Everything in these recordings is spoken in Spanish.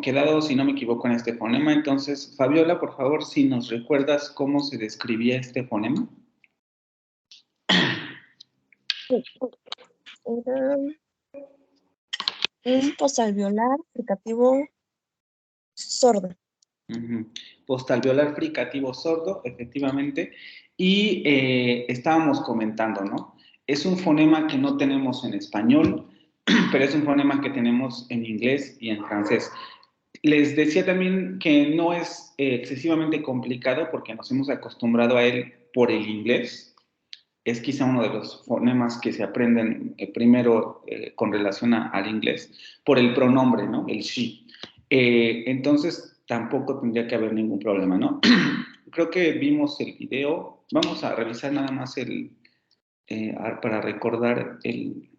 quedado, si no me equivoco, en este fonema. Entonces, Fabiola, por favor, si nos recuerdas cómo se describía este fonema. Era un postalveolar fricativo sordo. Postalveolar fricativo sordo, efectivamente. Y estábamos comentando, ¿no? Es un fonema que no tenemos en español, pero es un fonema que tenemos en inglés y en francés. Les decía también que no es excesivamente complicado porque nos hemos acostumbrado a él por el inglés. Es quizá uno de los fonemas que se aprenden primero con relación al inglés, por el pronombre, ¿no? El she. Entonces, tampoco tendría que haber ningún problema, ¿no? Creo que vimos el video. Vamos a revisar nada más para recordar el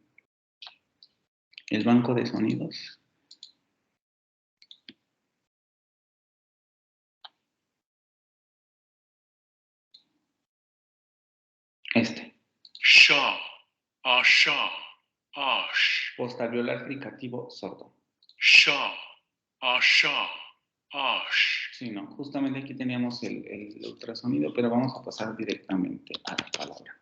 banco de sonidos. Sha, asha, ash. Postalveolar fricativo sordo. Sha, asha, ash. Sí, no, justamente aquí teníamos el ultrasonido, pero vamos a pasar directamente a la palabra.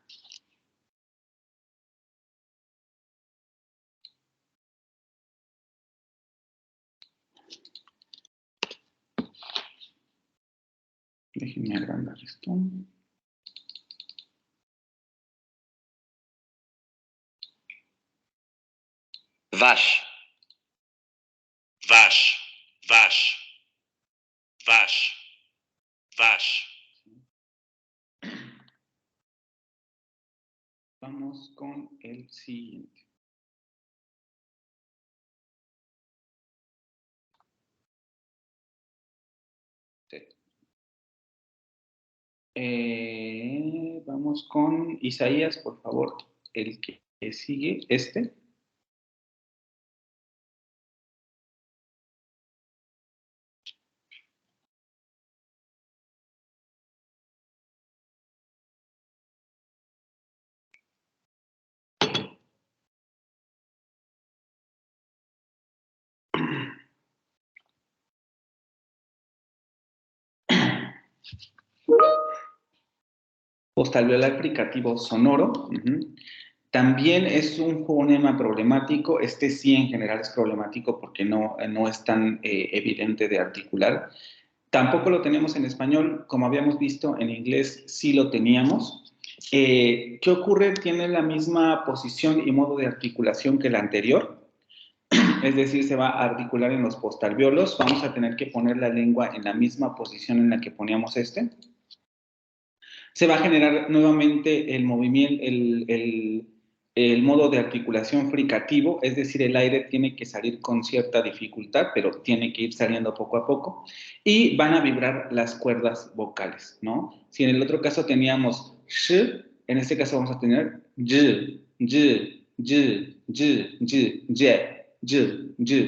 Déjenme agrandar esto. Vache. Vache, vache, vache, vache. Vamos con el siguiente. Vamos con Isaías, por favor, el que sigue, este. Postalveolar fricativo sonoro. También es un fonema problemático. Este sí en general es problemático porque no es tan evidente de articular. Tampoco lo tenemos en español, como habíamos visto en inglés sí lo teníamos. ¿Qué ocurre? Tiene la misma posición y modo de articulación que el anterior. Es decir, se va a articular en los postalveolos. Vamos a tener que poner la lengua en la misma posición en la que poníamos este. Se va a generar nuevamente el movimiento, el modo de articulación fricativo, es decir, el aire tiene que salir con cierta dificultad, pero tiene que ir saliendo poco a poco, y van a vibrar las cuerdas vocales, ¿no? Si en el otro caso teníamos sh, en este caso vamos a tener y,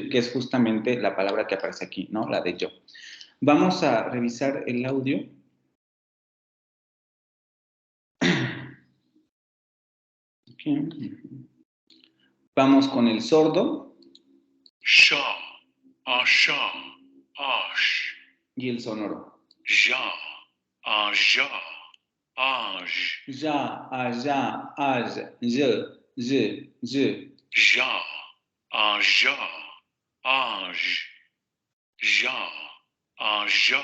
que es justamente la palabra que aparece aquí, ¿no? La de yo. Vamos a revisar el audio. Okay. Vamos con el sordo. Sha, asha, ash. Y el sonoro. Ja, aja, aj. Ja, aja, aj, je. Ja, aja, aj. Ja, aja,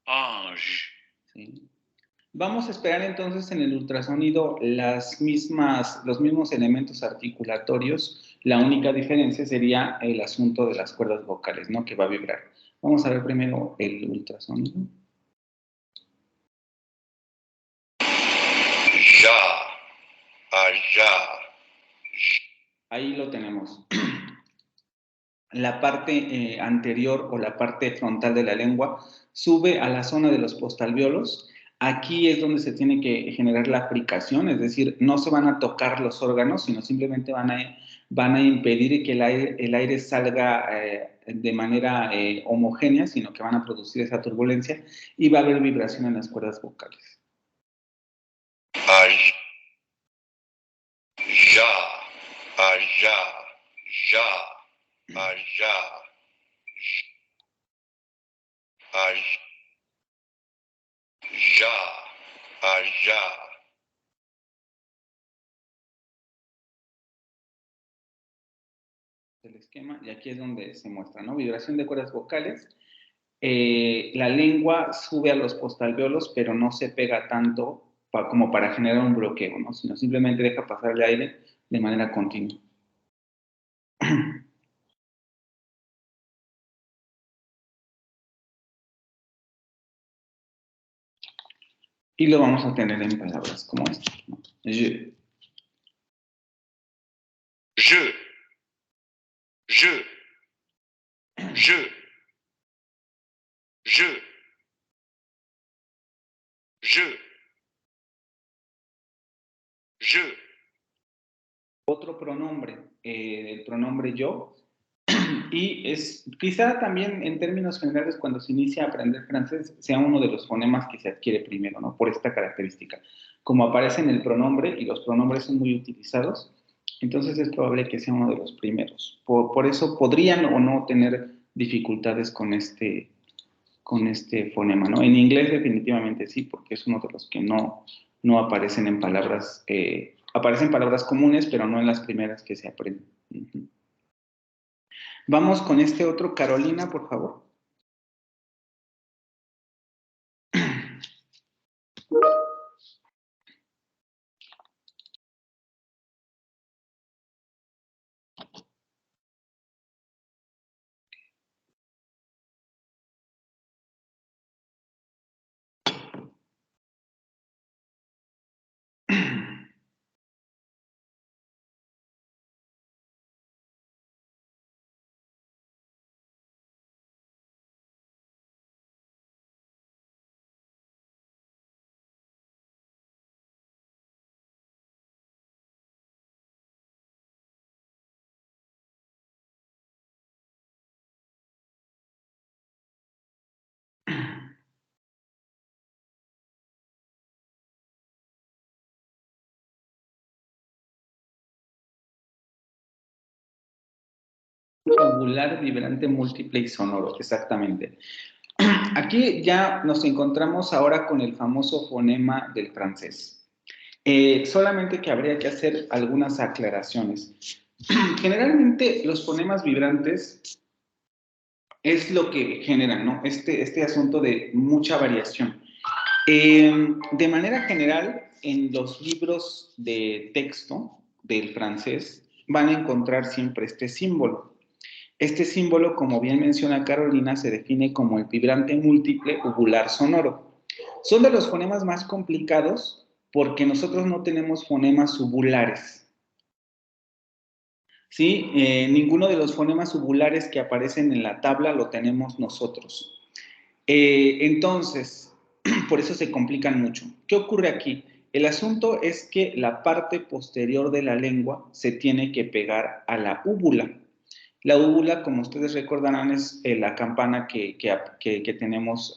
aj. ¿Sí? Vamos a esperar entonces en el ultrasonido los mismos elementos articulatorios. La única diferencia sería el asunto de las cuerdas vocales, ¿no? Que va a vibrar. Vamos a ver primero el ultrasonido. Ja, aja. Ahí lo tenemos. La parte anterior o la parte frontal de la lengua sube a la zona de los postalveolos. Aquí es donde se tiene que generar la fricación, es decir, no se van a tocar los órganos, sino simplemente van a impedir que el aire salga de manera homogénea, sino que van a producir esa turbulencia y va a haber vibración en las cuerdas vocales. Ja, aja, ja, aja, allá, allá. El esquema, y aquí es donde se muestra, ¿no? Vibración de cuerdas vocales. La lengua sube a los postalveolos, pero no se pega tanto como para generar un bloqueo, ¿no? Sino simplemente deja pasar el aire de manera continua. Y lo vamos a tener en palabras como esta, ¿no? Je. Je. Je. Je. Je. Je. Je. Otro pronombre, el pronombre yo, y es quizá también en términos generales cuando se inicia a aprender francés sea uno de los fonemas que se adquiere primero, ¿no? Por esta característica. Como aparece en el pronombre y los pronombres son muy utilizados, entonces es probable que sea uno de los primeros. Por eso podrían o no tener dificultades con este fonema, ¿no? En inglés definitivamente sí, porque es uno de los que no aparecen en palabras, aparecen palabras comunes, pero no en las primeras que se aprenden. Uh-huh. Vamos con este otro, Carolina, por favor. Uvular, vibrante, múltiple y sonoro, exactamente. Aquí ya nos encontramos ahora con el famoso fonema del francés. Solamente que habría que hacer algunas aclaraciones. Generalmente los fonemas vibrantes es lo que generan, ¿no? Este asunto de mucha variación. De manera general, en los libros de texto del francés van a encontrar siempre este símbolo. Este símbolo, como bien menciona Carolina, se define como el vibrante múltiple uvular sonoro. Son de los fonemas más complicados porque nosotros no tenemos fonemas uvulares. ¿Sí? Ninguno de los fonemas uvulares que aparecen en la tabla lo tenemos nosotros. Entonces, por eso se complican mucho. ¿Qué ocurre aquí? El asunto es que la parte posterior de la lengua se tiene que pegar a la úvula. La úvula, como ustedes recordarán, es la campana que tenemos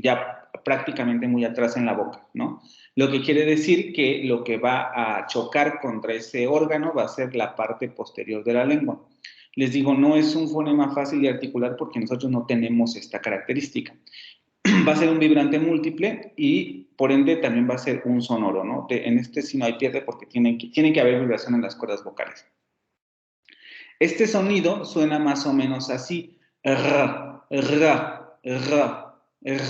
ya prácticamente muy atrás en la boca, ¿no? Lo que quiere decir que lo que va a chocar contra ese órgano va a ser la parte posterior de la lengua. Les digo, no es un fonema fácil de articular porque nosotros no tenemos esta característica. Va a ser un vibrante múltiple y por ende también va a ser un sonoro, ¿no? En este sí no hay pierde porque tiene que haber vibración en las cuerdas vocales. Este sonido suena más o menos así. R, r, r, r, r,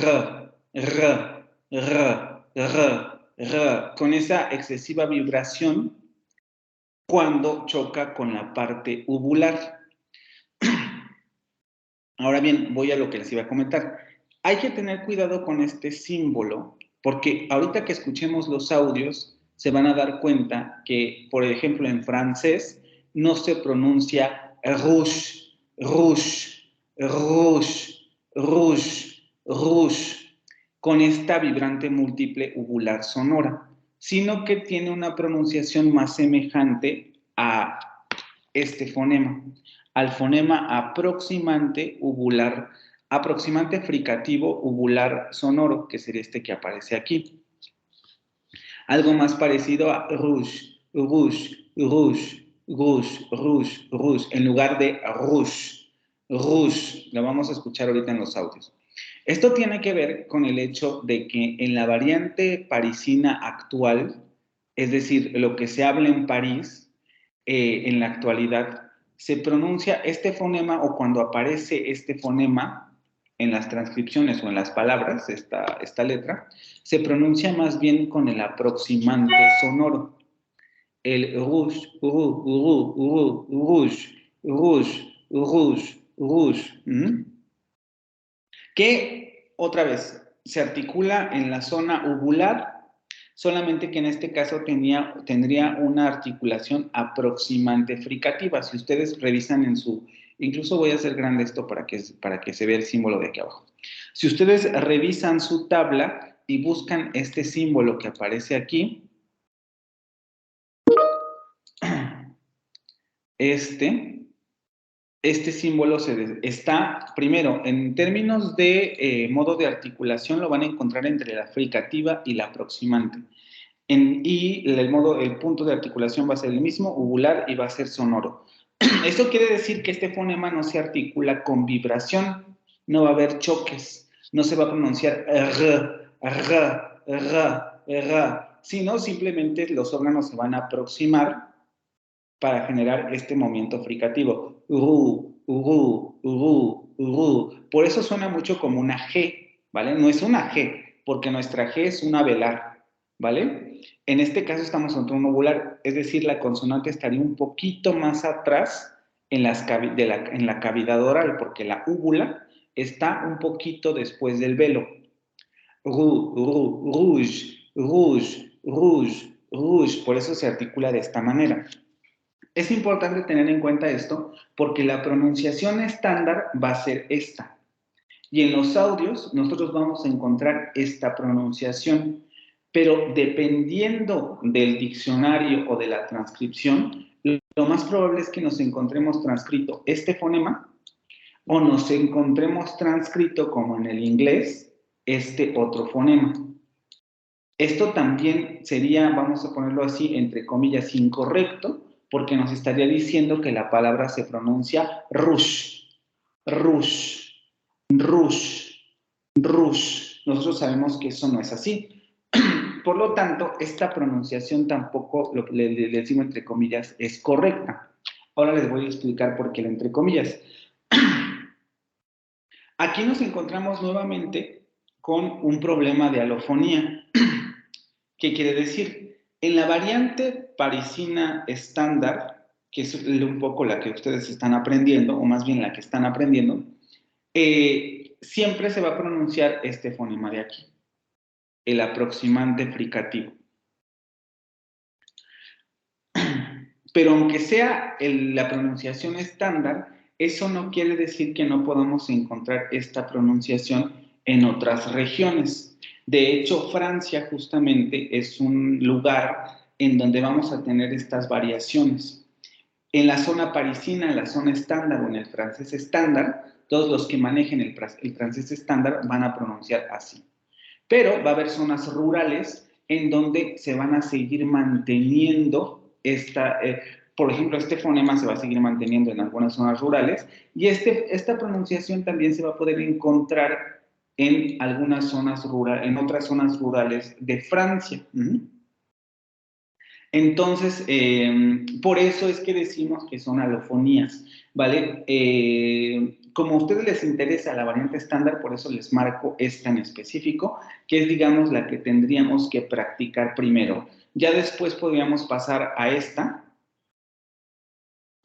r, r, r, con esa excesiva vibración cuando choca con la parte uvular. Ahora bien, voy a lo que les iba a comentar. Hay que tener cuidado con este símbolo, porque ahorita que escuchemos los audios, se van a dar cuenta que, por ejemplo, en francés no se pronuncia rouge, rouge, rouge, rouge, rouge, con esta vibrante múltiple uvular sonora, sino que tiene una pronunciación más semejante a este fonema, al fonema aproximante uvular, aproximante fricativo uvular sonoro, que sería este que aparece aquí. Algo más parecido a rouge, rouge, rouge, rouge, rouge, rouge, en lugar de rouge, rouge. Lo vamos a escuchar ahorita en los audios. Esto tiene que ver con el hecho de que en la variante parisina actual, es decir, lo que se habla en París, en la actualidad, se pronuncia este fonema o cuando aparece este fonema en las transcripciones o en las palabras, esta letra, se pronuncia más bien con el aproximante sonoro. El rouge, rouge, rouge, rouge, rouge. Que, otra vez, se articula en la zona uvular, solamente que en este caso tendría una articulación aproximante fricativa. Si ustedes revisan en su... Incluso voy a hacer grande esto para que se vea el símbolo de aquí abajo. Si ustedes revisan su tabla y buscan este símbolo que aparece aquí, este símbolo está, primero, en términos de modo de articulación, lo van a encontrar entre la fricativa y la aproximante. El punto de articulación va a ser el mismo, uvular, y va a ser sonoro. Esto quiere decir que este fonema no se articula con vibración, no va a haber choques, no se va a pronunciar sino simplemente los órganos se van a aproximar para generar este movimiento fricativo. Por eso suena mucho como una G, ¿vale? No es una G, porque nuestra G es una velar, ¿vale? En este caso estamos ante un uvular, es decir, la consonante estaría un poquito más atrás en la cavidad oral, porque la úvula está un poquito después del velo. Rouge, rouge, rouge, rouge, por eso se articula de esta manera. Es importante tener en cuenta esto porque la pronunciación estándar va a ser esta. Y en los audios nosotros vamos a encontrar esta pronunciación, pero dependiendo del diccionario o de la transcripción, lo más probable es que nos encontremos transcrito este fonema o nos encontremos transcrito, como en el inglés, este otro fonema. Esto también sería, vamos a ponerlo así, entre comillas, incorrecto, porque nos estaría diciendo que la palabra se pronuncia rush, rush, rush, rush. Nosotros sabemos que eso no es así. Por lo tanto, esta pronunciación tampoco, lo que le decimos entre comillas, es correcta. Ahora les voy a explicar por qué el entre comillas. Aquí nos encontramos nuevamente con un problema de alofonía. ¿Qué quiere decir? En la variante parisina estándar, que es un poco la que ustedes están aprendiendo, o más bien la que están aprendiendo, siempre se va a pronunciar este fonema de aquí, el aproximante fricativo. Pero aunque sea la pronunciación estándar, eso no quiere decir que no podamos encontrar esta pronunciación en otras regiones. De hecho, Francia justamente es un lugar en donde vamos a tener estas variaciones. En la zona parisina, en la zona estándar o en el francés estándar, todos los que manejen el francés estándar van a pronunciar así. Pero va a haber zonas rurales en donde se van a seguir manteniendo por ejemplo, este fonema se va a seguir manteniendo en algunas zonas rurales y esta pronunciación también se va a poder encontrar en algunas zonas rurales, en otras zonas rurales de Francia. Entonces, por eso es que decimos que son alofonías, ¿vale? Como a ustedes les interesa la variante estándar, por eso les marco esta en específico, que es, digamos, la que tendríamos que practicar primero. Ya después podríamos pasar a esta,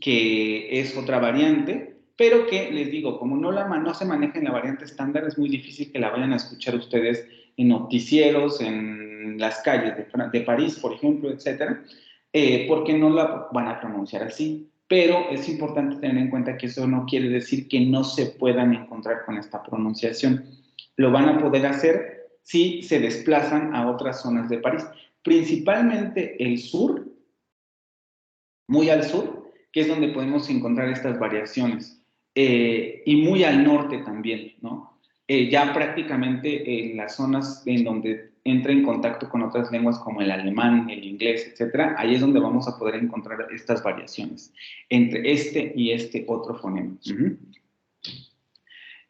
que es otra variante, pero que, les digo, como no se maneja en la variante estándar, es muy difícil que la vayan a escuchar ustedes en noticieros, en las calles de París, por ejemplo, etcétera, porque no la van a pronunciar así. Pero es importante tener en cuenta que eso no quiere decir que no se puedan encontrar con esta pronunciación. Lo van a poder hacer si se desplazan a otras zonas de París, principalmente el sur, muy al sur, que es donde podemos encontrar estas variaciones, y muy al norte también, ¿no? Ya prácticamente en las zonas en donde entra en contacto con otras lenguas como el alemán, el inglés, etcétera, ahí es donde vamos a poder encontrar estas variaciones entre este y este otro fonema.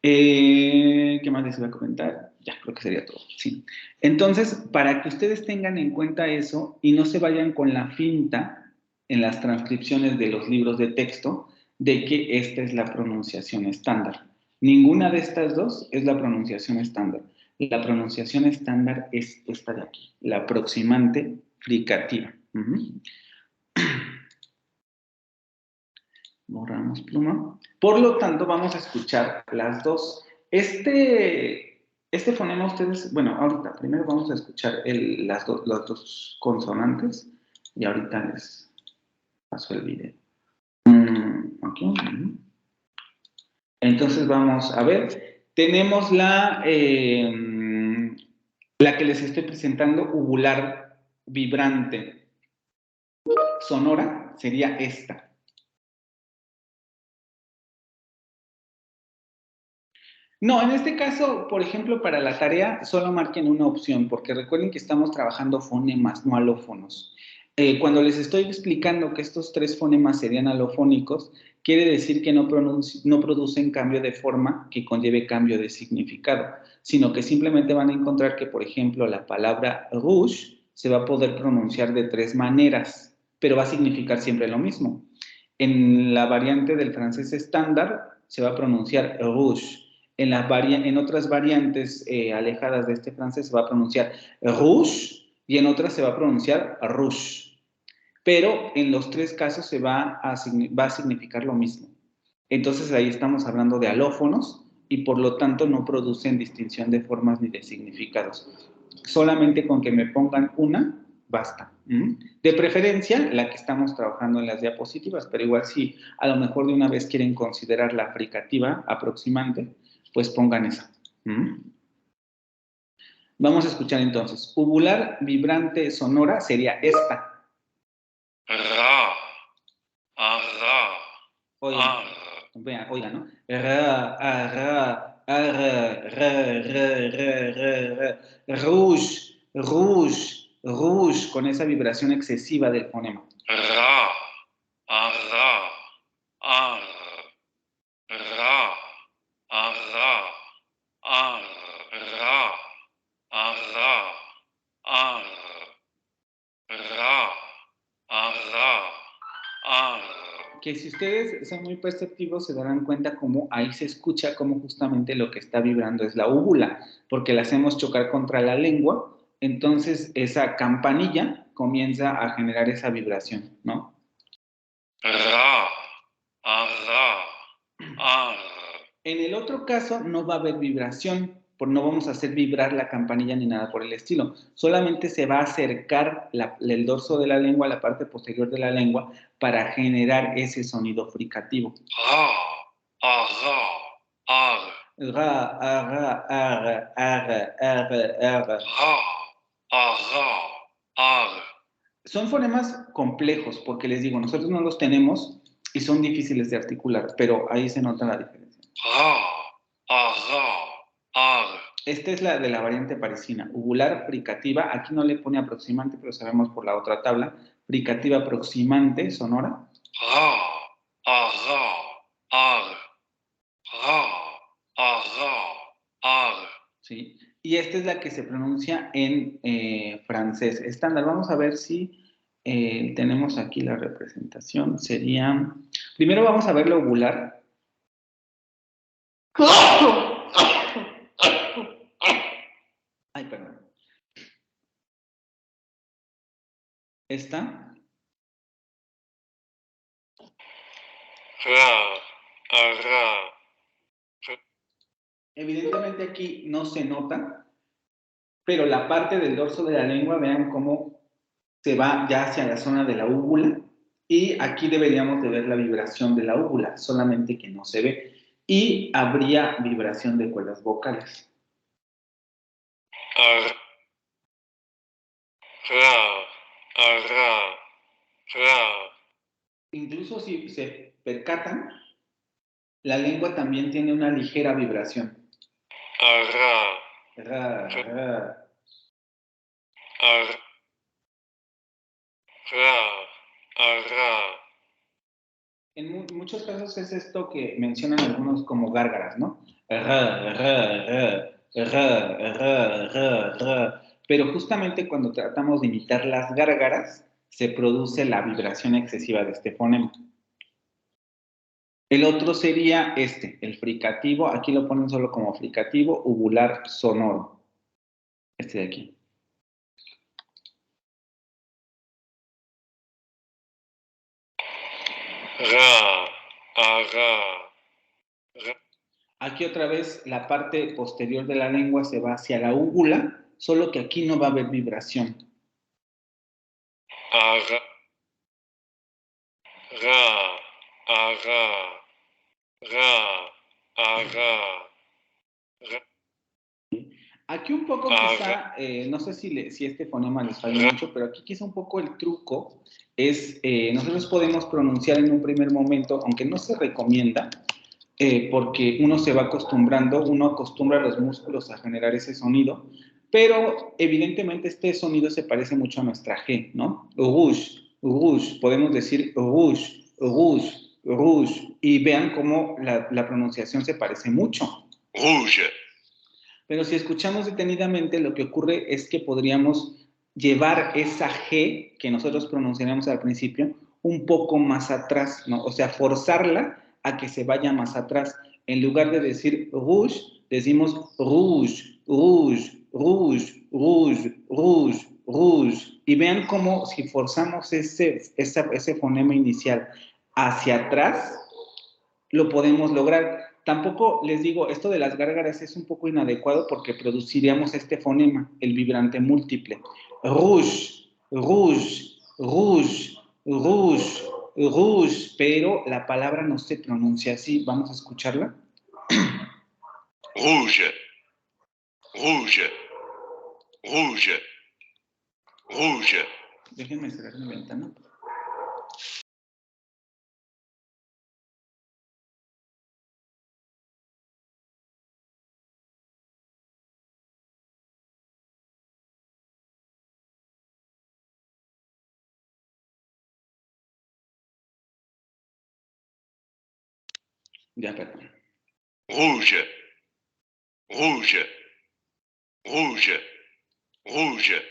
¿Qué más les iba a comentar? Ya, creo que sería todo, sí. Entonces, para que ustedes tengan en cuenta eso y no se vayan con la finta en las transcripciones de los libros de texto de que esta es la pronunciación estándar. Ninguna de estas dos es la pronunciación estándar. La pronunciación estándar es esta de aquí, la aproximante fricativa. Borramos pluma. Por lo tanto, vamos a escuchar las dos. Este fonema ustedes, bueno, ahorita primero vamos a escuchar las dos consonantes y ahorita les paso el video. Aquí. Entonces vamos a ver. Tenemos la que les estoy presentando, uvular vibrante sonora, sería esta. No, en este caso, por ejemplo, para la tarea, solo marquen una opción, porque recuerden que estamos trabajando fonemas, no alófonos. Cuando les estoy explicando que estos tres fonemas serían alofónicos, quiere decir que no producen cambio de forma que conlleve cambio de significado, sino que simplemente van a encontrar que, por ejemplo, la palabra rouge se va a poder pronunciar de tres maneras, pero va a significar siempre lo mismo. En la variante del francés estándar se va a pronunciar rouge. En otras variantes alejadas de este francés se va a pronunciar rouge y en otras se va a pronunciar rouge. Pero en los tres casos va a significar lo mismo. Entonces ahí estamos hablando de alófonos y por lo tanto no producen distinción de formas ni de significados. Solamente con que me pongan una, basta. De preferencia, la que estamos trabajando en las diapositivas, pero igual si a lo mejor de una vez quieren considerar la fricativa aproximante, pues pongan esa. Vamos a escuchar entonces. Uvular vibrante sonora sería esta. Ra. Ara. Oigan, vean, oigan, ¿no? Ra, ra, ra, ra, ra, rouge, rouge, rouge, con esa vibración excesiva del fonema. Ra. Ara. Ar. Ra. Ara. Ar. Ra. Ara. Ar. Ra. Ara. Ar. Que si ustedes son muy perceptivos se darán cuenta cómo ahí se escucha cómo justamente lo que está vibrando es la úvula, porque la hacemos chocar contra la lengua, entonces esa campanilla comienza a generar esa vibración, ¿no? Ra. Ara. Ar. En el otro caso no va a haber vibración, no vamos a hacer vibrar la campanilla ni nada por el estilo. Solamente se va a acercar el dorso de la lengua, la parte posterior de la lengua, para generar ese sonido fricativo. Ra. Ara. Ar. Ra, ara, ara, ara, ara, ara. Ra. Ara. Ar. Son fonemas complejos, porque les digo, nosotros no los tenemos y son difíciles de articular, pero ahí se nota la diferencia. Ra. Ara. Ar. Esta es la de la variante parisina, uvular fricativa, aquí no le pone aproximante, pero sabemos por la otra tabla, fricativa aproximante sonora. Ra. Ara. Ar. Ra. Ara. Ar. ¿Sí? Y esta es la que se pronuncia en francés estándar. Vamos a ver si tenemos aquí la representación. Sería, primero vamos a ver la uvular. Ay, perdón. Esta. Ra. Ara. Evidentemente aquí no se nota, pero la parte del dorso de la lengua, vean cómo se va ya hacia la zona de la úvula y aquí deberíamos de ver la vibración de la úvula, solamente que no se ve. Y habría vibración de cuerdas vocales. Ar. Ra. Ara. Ra. Incluso si se percatan, la lengua también tiene una ligera vibración. Ara. Ra, ra. Ar. Ra. Ara. En muchos casos es esto que mencionan algunos como gárgaras, ¿no? Pero justamente cuando tratamos de imitar las gárgaras, se produce la vibración excesiva de este fonema. El otro sería el fricativo, aquí lo ponen solo como fricativo uvular sonoro. Este de aquí. Ra, ara, ra, Aquí otra vez la parte posterior de la lengua se va hacia la úvula, solo que aquí no va a haber vibración. ara, ra, ara, ra, ara, ra, Aquí un poco quizá, no sé si este fonema les falla mucho, pero aquí quizá un poco el truco es, nosotros podemos pronunciar en un primer momento, aunque no se recomienda, porque uno se va acostumbrando, uno acostumbra a los músculos a generar ese sonido, pero evidentemente este sonido se parece mucho a nuestra G, ¿no? Rouge, rouge, podemos decir rouge, rouge, rouge, y vean cómo la pronunciación se parece mucho. rouge, Pero si escuchamos detenidamente, lo que ocurre es que podríamos llevar esa G que nosotros pronunciaríamos al principio un poco más atrás, ¿no? O sea, forzarla a que se vaya más atrás. En lugar de decir rouge, decimos rouge, rouge, rouge, rouge, rouge, rouge. Y vean cómo si forzamos ese fonema inicial hacia atrás, lo podemos lograr. Tampoco les digo, esto de las gárgaras es un poco inadecuado porque produciríamos este fonema, el vibrante múltiple. Rouge, rouge, rouge, rouge, rouge, pero la palabra no se pronuncia así. Vamos a escucharla. rouge, rouge, rouge, rouge. Déjenme cerrar mi ventana. Ya, perdón. Rouge, rouge, rouge, rouge,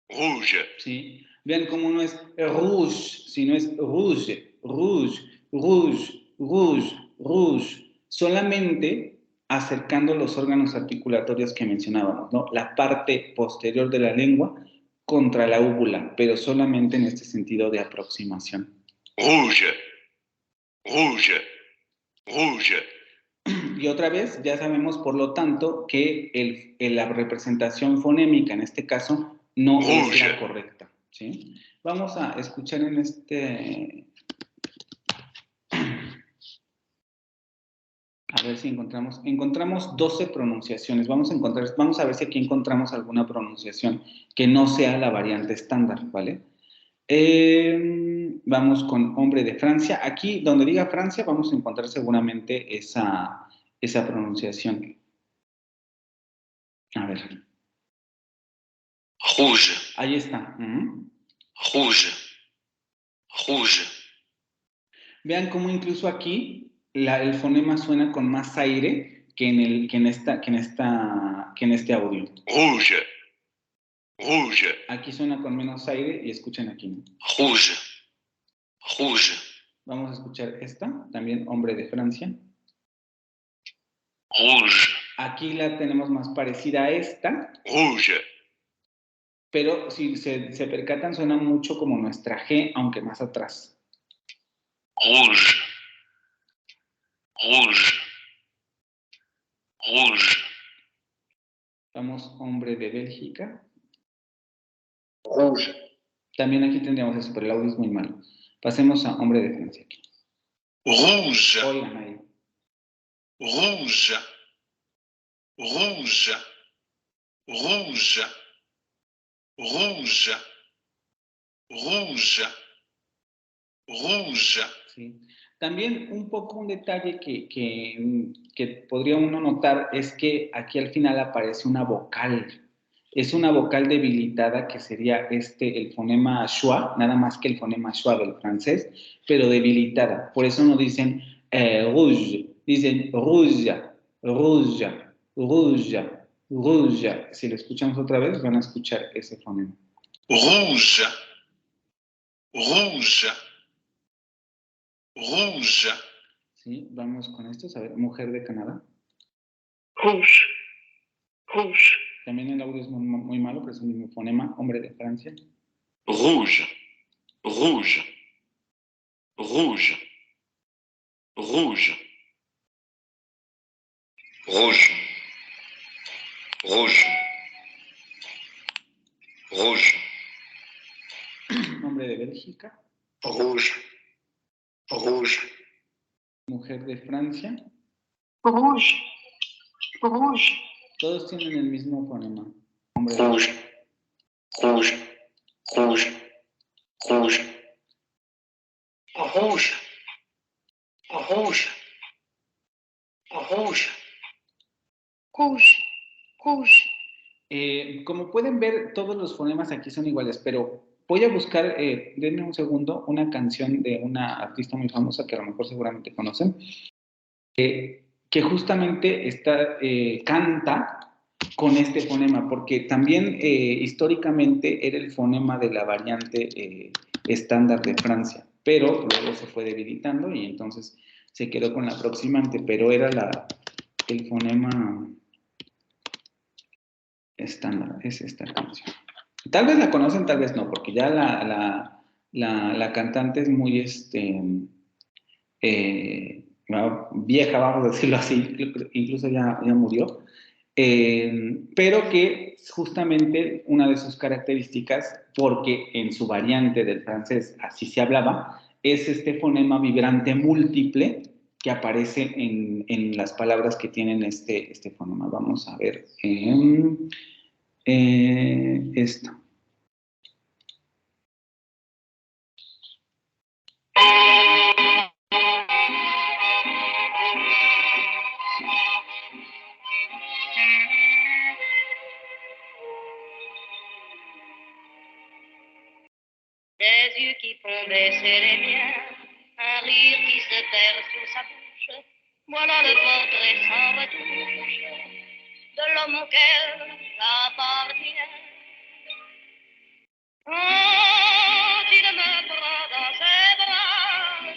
rouge. ¿Sí? Vean cómo no es rouge, sino es rouge, rouge, rouge, rouge, rouge. Solamente acercando los órganos articulatorios que mencionábamos, ¿no? La parte posterior de la lengua contra la úvula, pero solamente en este sentido de aproximación. Rouge, rouge, rouge. Y otra vez, ya sabemos, por lo tanto, que la representación fonémica, en este caso, no es la correcta, ¿sí? Vamos a escuchar en a ver si encontramos 12 pronunciaciones. Vamos a ver si aquí encontramos alguna pronunciación que no sea la variante estándar, ¿vale? Vamos con hombre de Francia. Aquí, donde diga Francia, vamos a encontrar seguramente esa pronunciación. A ver. Rouge, Ahí está. rouge, rouge. Vean cómo incluso aquí el fonema suena con más aire que en este audio. Rouge, rouge, Aquí suena con menos aire y escuchen aquí. rouge, rouge, Vamos a escuchar esta, también hombre de Francia. rouge, Aquí la tenemos más parecida a esta, rouge, pero si se percatan suena mucho como nuestra G, aunque más atrás. rouge, rouge, rouge, Vamos, hombre de Bélgica. rouge, También aquí tendríamos eso, pero el audio es muy malo. Pasemos a hombre de Francia aquí. rouge, Oigan ahí. rouge, rouge, rouge, rouge, rouge, rouge. Sí. También un poco un detalle que podría uno notar es que aquí al final aparece una vocal. Es una vocal debilitada que sería el fonema schwa, nada más que el fonema schwa del francés, pero debilitada. Por eso no dicen rouge, dicen rouge, rouge, rouge, rouge. Si lo escuchamos otra vez, van a escuchar ese fonema. Rouge. Rouge. Rouge. Sí, vamos con esto. A ver, mujer de Canadá. Rouge. Rouge. También el audio es muy malo, pero es el mismo fonema. Hombre de Francia. Rouge. Rouge. Rouge. Rouge. Rouge. Rouge. Rouge. Hombre de Bélgica. Rouge. Rouge. Mujer de Francia. Rouge. Rouge. Todos tienen el mismo fonema. Hombre de Rouge. Rouge. Rouge. Rouge. Rouge. Rouge. Rouge. Rouge. Rouge. Como pueden ver, todos los fonemas aquí son iguales, pero voy a buscar, denme un segundo, una canción de una artista muy famosa que a lo mejor seguramente conocen, que justamente canta con este fonema, porque también históricamente era el fonema de la variante estándar de Francia, pero luego se fue debilitando y entonces se quedó con la proximante, pero era el fonema estándar, es esta canción. Tal vez la conocen, tal vez no, porque ya la cantante es muy vieja, vamos a decirlo así, incluso ya murió, pero que justamente una de sus características, porque en su variante del francés así se hablaba, es este fonema vibrante múltiple que aparece en las palabras que tienen este fonema. Vamos a ver esto. Des yeux qui font baisser les miens, un rire qui se perd sur sa bouche, voilà le portrait sans retouche de l'homme auquel j'appartiens. Quand il me prend dans ses bras.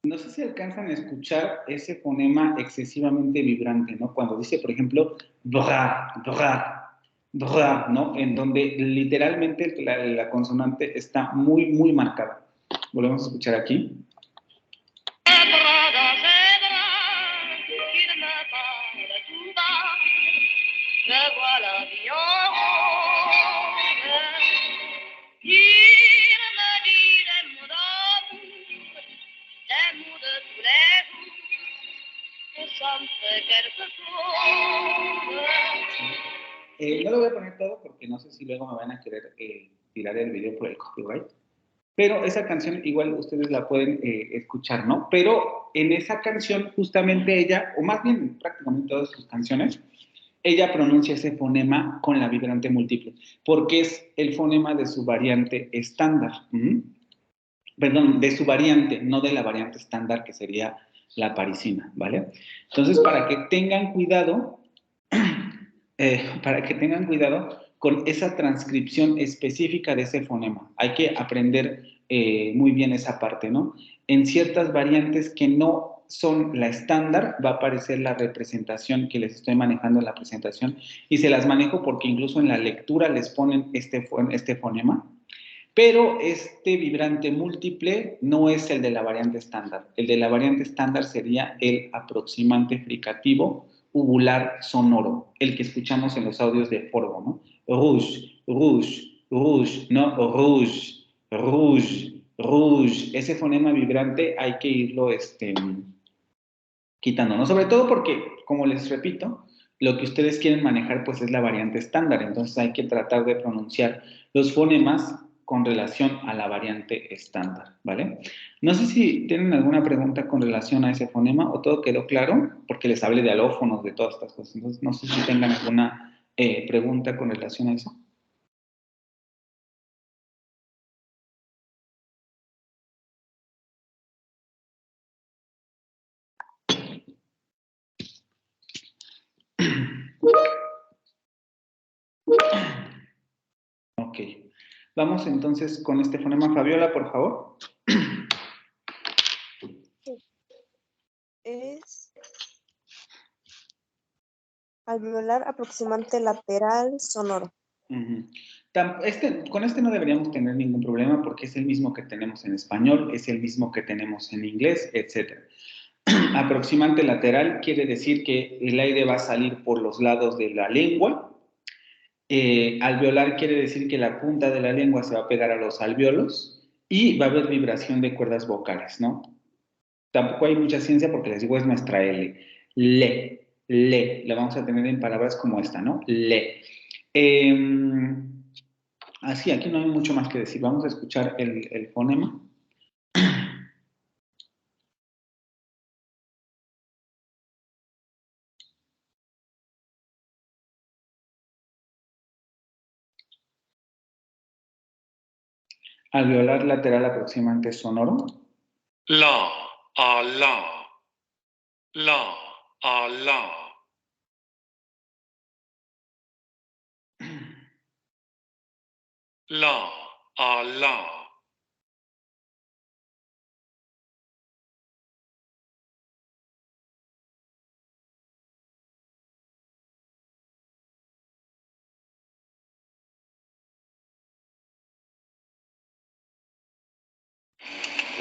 No sé si alcanzan a escuchar ese fonema excesivamente vibrante, ¿no? Cuando dice, por ejemplo, bra, bra, bra, ¿no? En donde literalmente la consonante está muy, muy marcada. Volvemos a escuchar aquí. No lo voy a poner todo porque no sé si luego me van a querer tirar el video por el copyright. Pero esa canción igual ustedes la pueden escuchar, ¿no? Pero en esa canción justamente ella, o más bien prácticamente todas sus canciones, ella pronuncia ese fonema con la vibrante múltiple, porque es el fonema de su variante estándar. Perdón, de su variante, no de la variante estándar que sería la parisina, ¿vale? Entonces, para que tengan cuidado con esa transcripción específica de ese fonema. Hay que aprender muy bien esa parte, ¿no? En ciertas variantes que no son la estándar, va a aparecer la representación que les estoy manejando en la presentación y se las manejo porque incluso en la lectura les ponen este fonema, pero este vibrante múltiple no es el de la variante estándar. El de la variante estándar sería el aproximante fricativo uvular sonoro, el que escuchamos en los audios de Forgo, ¿no? Rouge, rouge, rouge, no, rouge, rouge, rouge. Ese fonema vibrante hay que irlo quitando, ¿no? Sobre todo porque, como les repito, lo que ustedes quieren manejar pues es la variante estándar, entonces hay que tratar de pronunciar los fonemas con relación a la variante estándar, ¿vale? No sé si tienen alguna pregunta con relación a ese fonema o todo quedó claro, porque les hablé de alófonos, de todas estas cosas, entonces no sé si tengan alguna pregunta con relación a eso? Ok. Vamos entonces con este fonema. Fabiola, por favor. Es alveolar aproximante lateral sonoro. Uh-huh. Con este no deberíamos tener ningún problema porque es el mismo que tenemos en español, es el mismo que tenemos en inglés, etc. Aproximante lateral quiere decir que el aire va a salir por los lados de la lengua. Alveolar quiere decir que la punta de la lengua se va a pegar a los alvéolos y va a haber vibración de cuerdas vocales, ¿no? Tampoco hay mucha ciencia porque les digo es nuestra L. Le. La vamos a tener en palabras como esta, ¿no? Le. Así, aquí no hay mucho más que decir. Vamos a escuchar el fonema. Alveolar lateral aproximante sonoro. La, a la. La, a la. La, a la.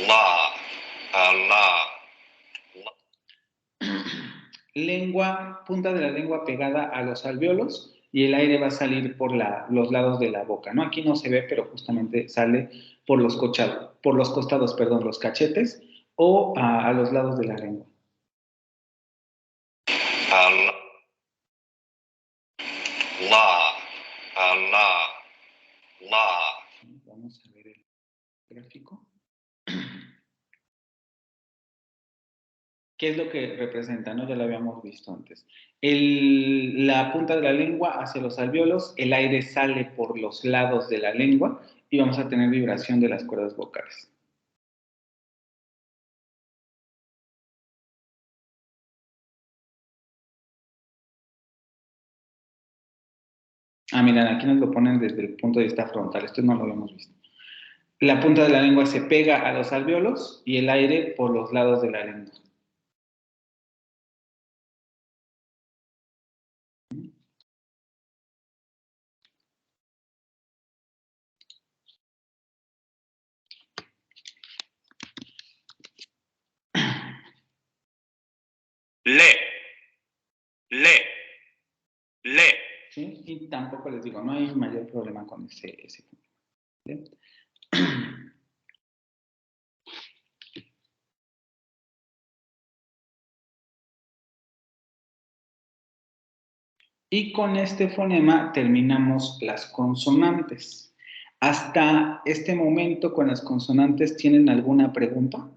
La, la. Lengua, punta de la lengua pegada a los alvéolos y el aire va a salir por los lados de la boca, ¿no? Aquí no se ve, pero justamente sale por los costados, perdón, los cachetes o a los lados de la lengua. La, la. Vamos a ver el gráfico. ¿Qué es lo que representa? ¿No? Ya lo habíamos visto antes. La punta de la lengua hacia los alvéolos, el aire sale por los lados de la lengua y vamos a tener vibración de las cuerdas vocales. Ah, miren, aquí nos lo ponen desde el punto de vista frontal. Esto no lo habíamos visto. La punta de la lengua se pega a los alvéolos y el aire por los lados de la lengua. Le. ¿Sí? Y tampoco les digo, no hay mayor problema con ese punto. ¿Bien? Y con este fonema terminamos las consonantes. Hasta este momento, con las consonantes, ¿tienen alguna pregunta?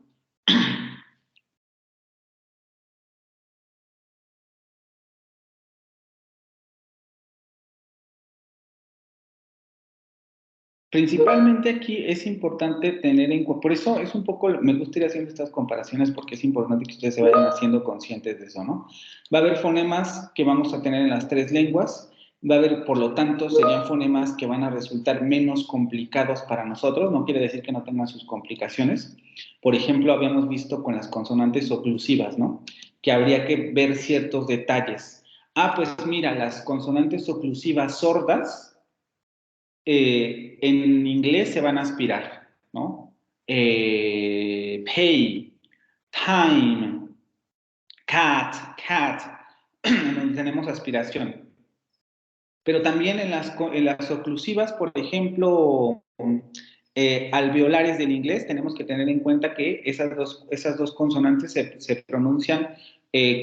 Principalmente aquí es importante tener en cuenta, por eso es un poco, me gusta ir haciendo estas comparaciones porque es importante que ustedes se vayan haciendo conscientes de eso, ¿no? Va a haber fonemas que vamos a tener en las tres lenguas, va a haber, por lo tanto, serían fonemas que van a resultar menos complicados para nosotros, no quiere decir que no tengan sus complicaciones. Por ejemplo, habíamos visto con las consonantes oclusivas, ¿no? Que habría que ver ciertos detalles. Ah, pues mira, las consonantes oclusivas sordas, en inglés se van a aspirar, ¿no? Pay, time, cat, donde tenemos aspiración. Pero también en las oclusivas, por ejemplo, alveolares del inglés, tenemos que tener en cuenta que esas dos consonantes se pronuncian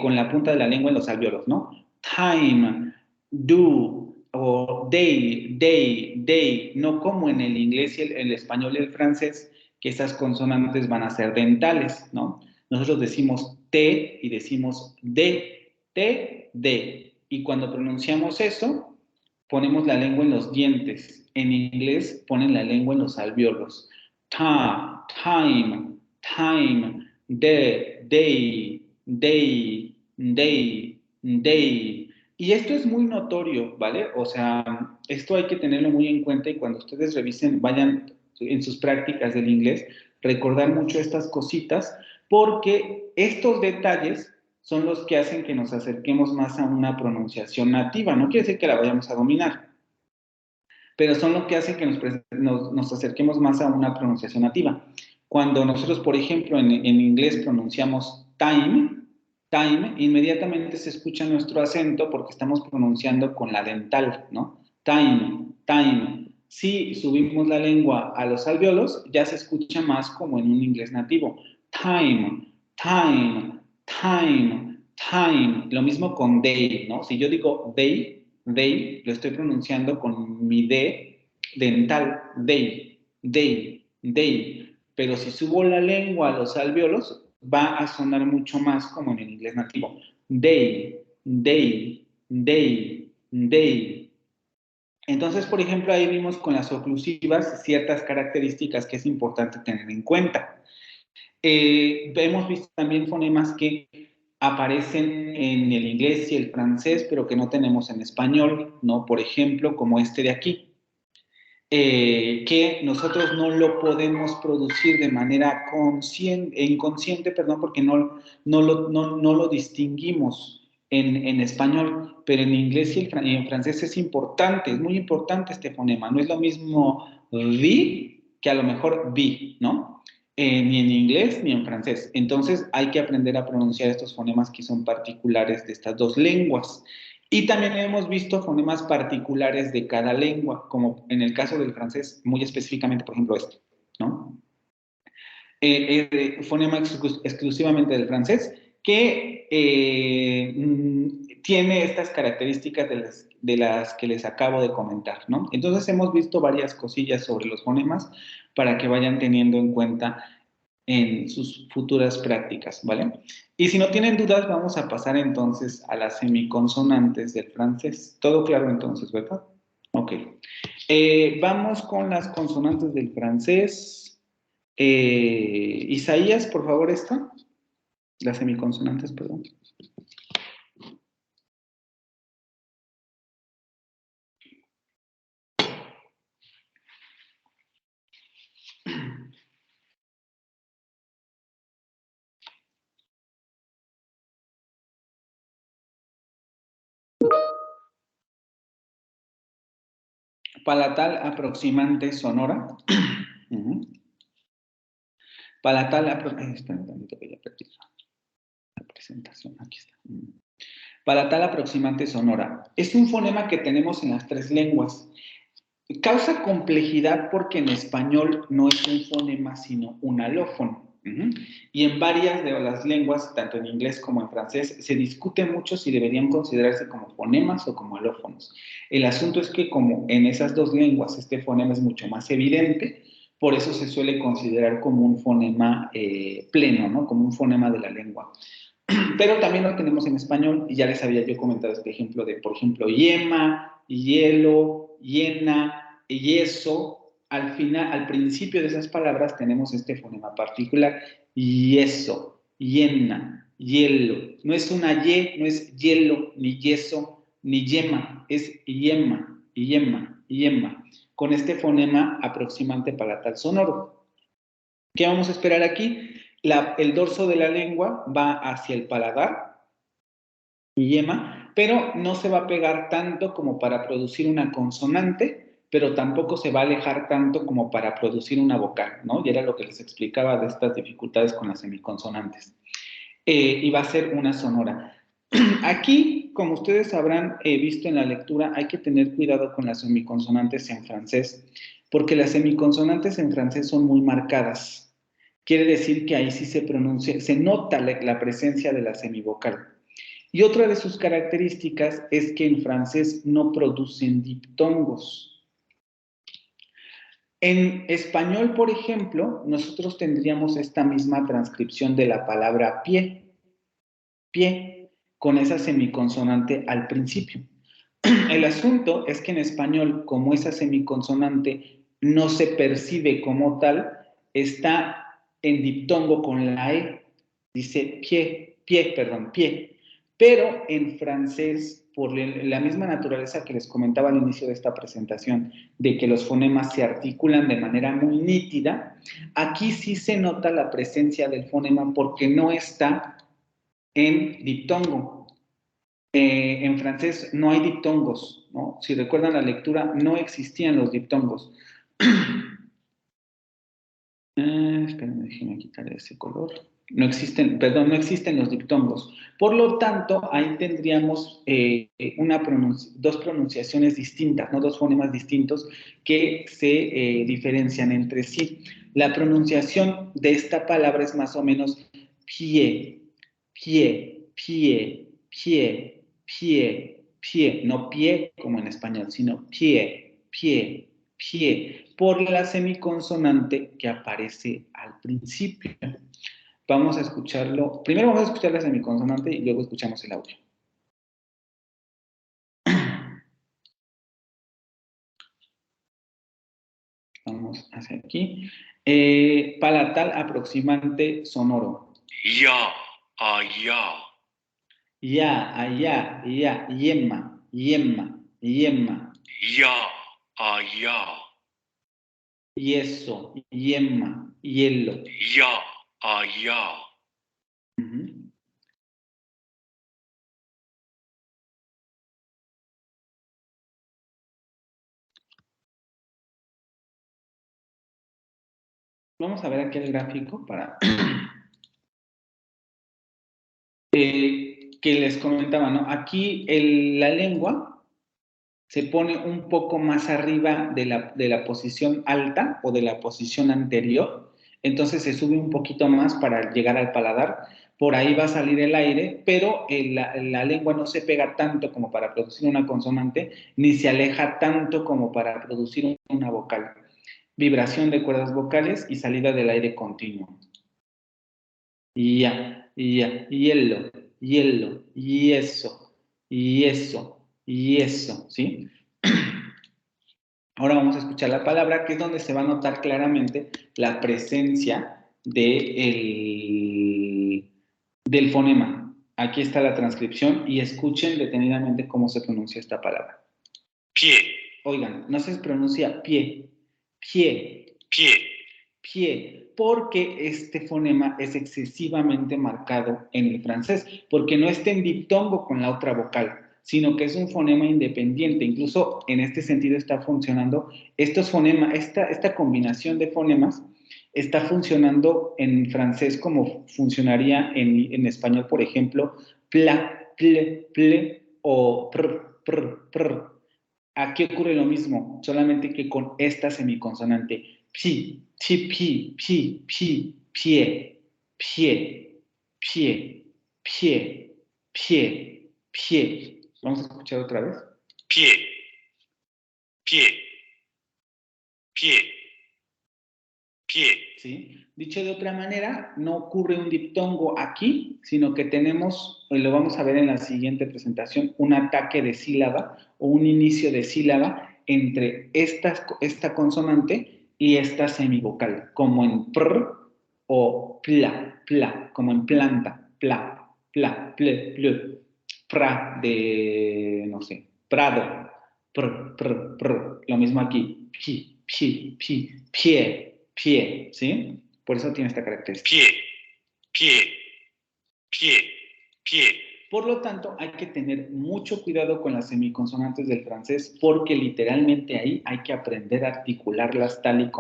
con la punta de la lengua en los alvéolos, ¿no? Time, do, o day, no como en el inglés y el español y el francés, que esas consonantes van a ser dentales, ¿no? Nosotros decimos T y decimos D, T, D. Y cuando pronunciamos eso, ponemos la lengua en los dientes. En inglés ponen la lengua en los alvéolos. Ta, time, time, day, day, day, day, day. Y esto es muy notorio, ¿vale? O sea, esto hay que tenerlo muy en cuenta y cuando ustedes revisen, vayan en sus prácticas del inglés, recordar mucho estas cositas, porque estos detalles son los que hacen que nos acerquemos más a una pronunciación nativa. No quiere decir que la vayamos a dominar, pero son lo que hacen que nos acerquemos más a una pronunciación nativa. Cuando nosotros, por ejemplo, en inglés pronunciamos time, inmediatamente se escucha nuestro acento porque estamos pronunciando con la dental, ¿no? Time, time. Si subimos la lengua a los alvéolos, ya se escucha más como en un inglés nativo. Time, time, time, time. Lo mismo con day, ¿no? Si yo digo day, lo estoy pronunciando con mi D dental, day, day, day. Pero si subo la lengua a los alvéolos, va a sonar mucho más como en el inglés nativo. Day, day, day, day. Entonces, por ejemplo, ahí vimos con las oclusivas ciertas características que es importante tener en cuenta. Hemos visto también fonemas que aparecen en el inglés y el francés, pero que no tenemos en español, ¿no? Por ejemplo, como este de aquí, que nosotros no lo podemos producir de manera inconsciente, perdón, porque no lo distinguimos en español, pero en inglés y en francés es importante, es muy importante este fonema. No es lo mismo vi que a lo mejor vi, ¿no? Ni en inglés ni en francés. Entonces hay que aprender a pronunciar estos fonemas que son particulares de estas dos lenguas. Y también hemos visto fonemas particulares de cada lengua, como en el caso del francés, muy específicamente, por ejemplo, este, ¿no? Fonema exclusivamente del francés, que tiene estas características de las que les acabo de comentar, ¿no? Entonces hemos visto varias cosillas sobre los fonemas para que vayan teniendo en cuenta en sus futuras prácticas, ¿vale? Y si no tienen dudas, vamos a pasar entonces a las semiconsonantes del francés. ¿Todo claro entonces, verdad? Ok. Vamos con las consonantes del francés. Isaías, por favor, esta. Las semiconsonantes, perdón. Palatal aproximante sonora. Palatal aproximante. Espera un momento que ya perdí la presentación. Aquí está. Palatal aproximante sonora. Es un fonema que tenemos en las tres lenguas. Causa complejidad porque en español no es un fonema, sino un alófono. Y en varias de las lenguas, tanto en inglés como en francés, se discute mucho si deberían considerarse como fonemas o como alófonos. El asunto es que como en esas dos lenguas este fonema es mucho más evidente, por eso se suele considerar como un fonema pleno, ¿no? Como un fonema de la lengua. Pero también lo tenemos en español, y ya les había yo comentado este ejemplo de, por ejemplo, yema, hielo, hiena, yeso. Al final, al principio de esas palabras tenemos este fonema particular, yeso, hiena, hielo. No es una y, no es hielo, ni yeso, ni yema, es yema, yema, yema, con este fonema aproximante palatal sonoro. ¿Qué vamos a esperar aquí? El dorso de la lengua va hacia el paladar, yema, pero no se va a pegar tanto como para producir una consonante, pero tampoco se va a alejar tanto como para producir una vocal, ¿no? Y era lo que les explicaba de estas dificultades con las semiconsonantes. Y va a ser una sonora. Aquí, como ustedes habrán visto en la lectura, hay que tener cuidado con las semiconsonantes en francés, porque las semiconsonantes en francés son muy marcadas. Quiere decir que ahí sí se pronuncia, se nota la presencia de la semivocal. Y otra de sus características es que en francés no producen diptongos. En español, por ejemplo, nosotros tendríamos esta misma transcripción de la palabra pie, con esa semiconsonante al principio. El asunto es que en español, como esa semiconsonante no se percibe como tal, está en diptongo con la E. Dice pie. Pero en francés, por la misma naturaleza que les comentaba al inicio de esta presentación, de que los fonemas se articulan de manera muy nítida, aquí sí se nota la presencia del fonema porque no está en diptongo. En francés no hay diptongos, ¿no? Si recuerdan la lectura, no existían los diptongos. Espérenme, déjenme quitar ese color. No existen los diptongos. Por lo tanto, ahí tendríamos dos pronunciaciones distintas, ¿no? Dos fonemas distintos que se diferencian entre sí. La pronunciación de esta palabra es más o menos pie, no pie como en español, sino pie, por la semiconsonante que aparece al principio. Vamos a escucharlo. Primero vamos a escuchar la semiconsonante y luego escuchamos el audio. Vamos hacia aquí. Palatal aproximante sonoro. Ya, allá. Ya, allá, ya, yema. Ya, allá. Yeso, yema, hielo. Ya, allá. Vamos a ver aquí el gráfico para que les comentaba, ¿no? Aquí la lengua se pone un poco más arriba de la posición alta o de la posición anterior, entonces se sube un poquito más para llegar al paladar, por ahí va a salir el aire, pero la lengua no se pega tanto como para producir una consonante, ni se aleja tanto como para producir una vocal. Vibración de cuerdas vocales y salida del aire continuo. Hielo, y eso, ¿sí? Ahora vamos a escuchar la palabra, que es donde se va a notar claramente la presencia del fonema. Aquí está la transcripción y escuchen detenidamente cómo se pronuncia esta palabra. Pie, Oigan, no se pronuncia pie, porque este fonema es excesivamente marcado en el francés, porque no está en diptongo con la otra vocal, sino que es un fonema independiente. Incluso en este sentido está funcionando, esta combinación de fonemas está funcionando en francés como funcionaría en español, por ejemplo, pla, ple, o pr. Aquí ocurre lo mismo, solamente que con esta semiconsonante. Pie. Vamos a escuchar otra vez. pie, ¿Sí? Dicho de otra manera, no ocurre un diptongo aquí, sino que tenemos, lo vamos a ver en la siguiente presentación, un ataque de sílaba o un inicio de sílaba entre esta consonante y esta semivocal, como en pr o pla, como en planta, ple, pra de, no sé, prado, lo mismo aquí, pie, ¿sí? Por eso tiene esta característica. pie. Por lo tanto, hay que tener mucho cuidado con las semiconsonantes del francés porque literalmente ahí hay que aprender a articularlas tal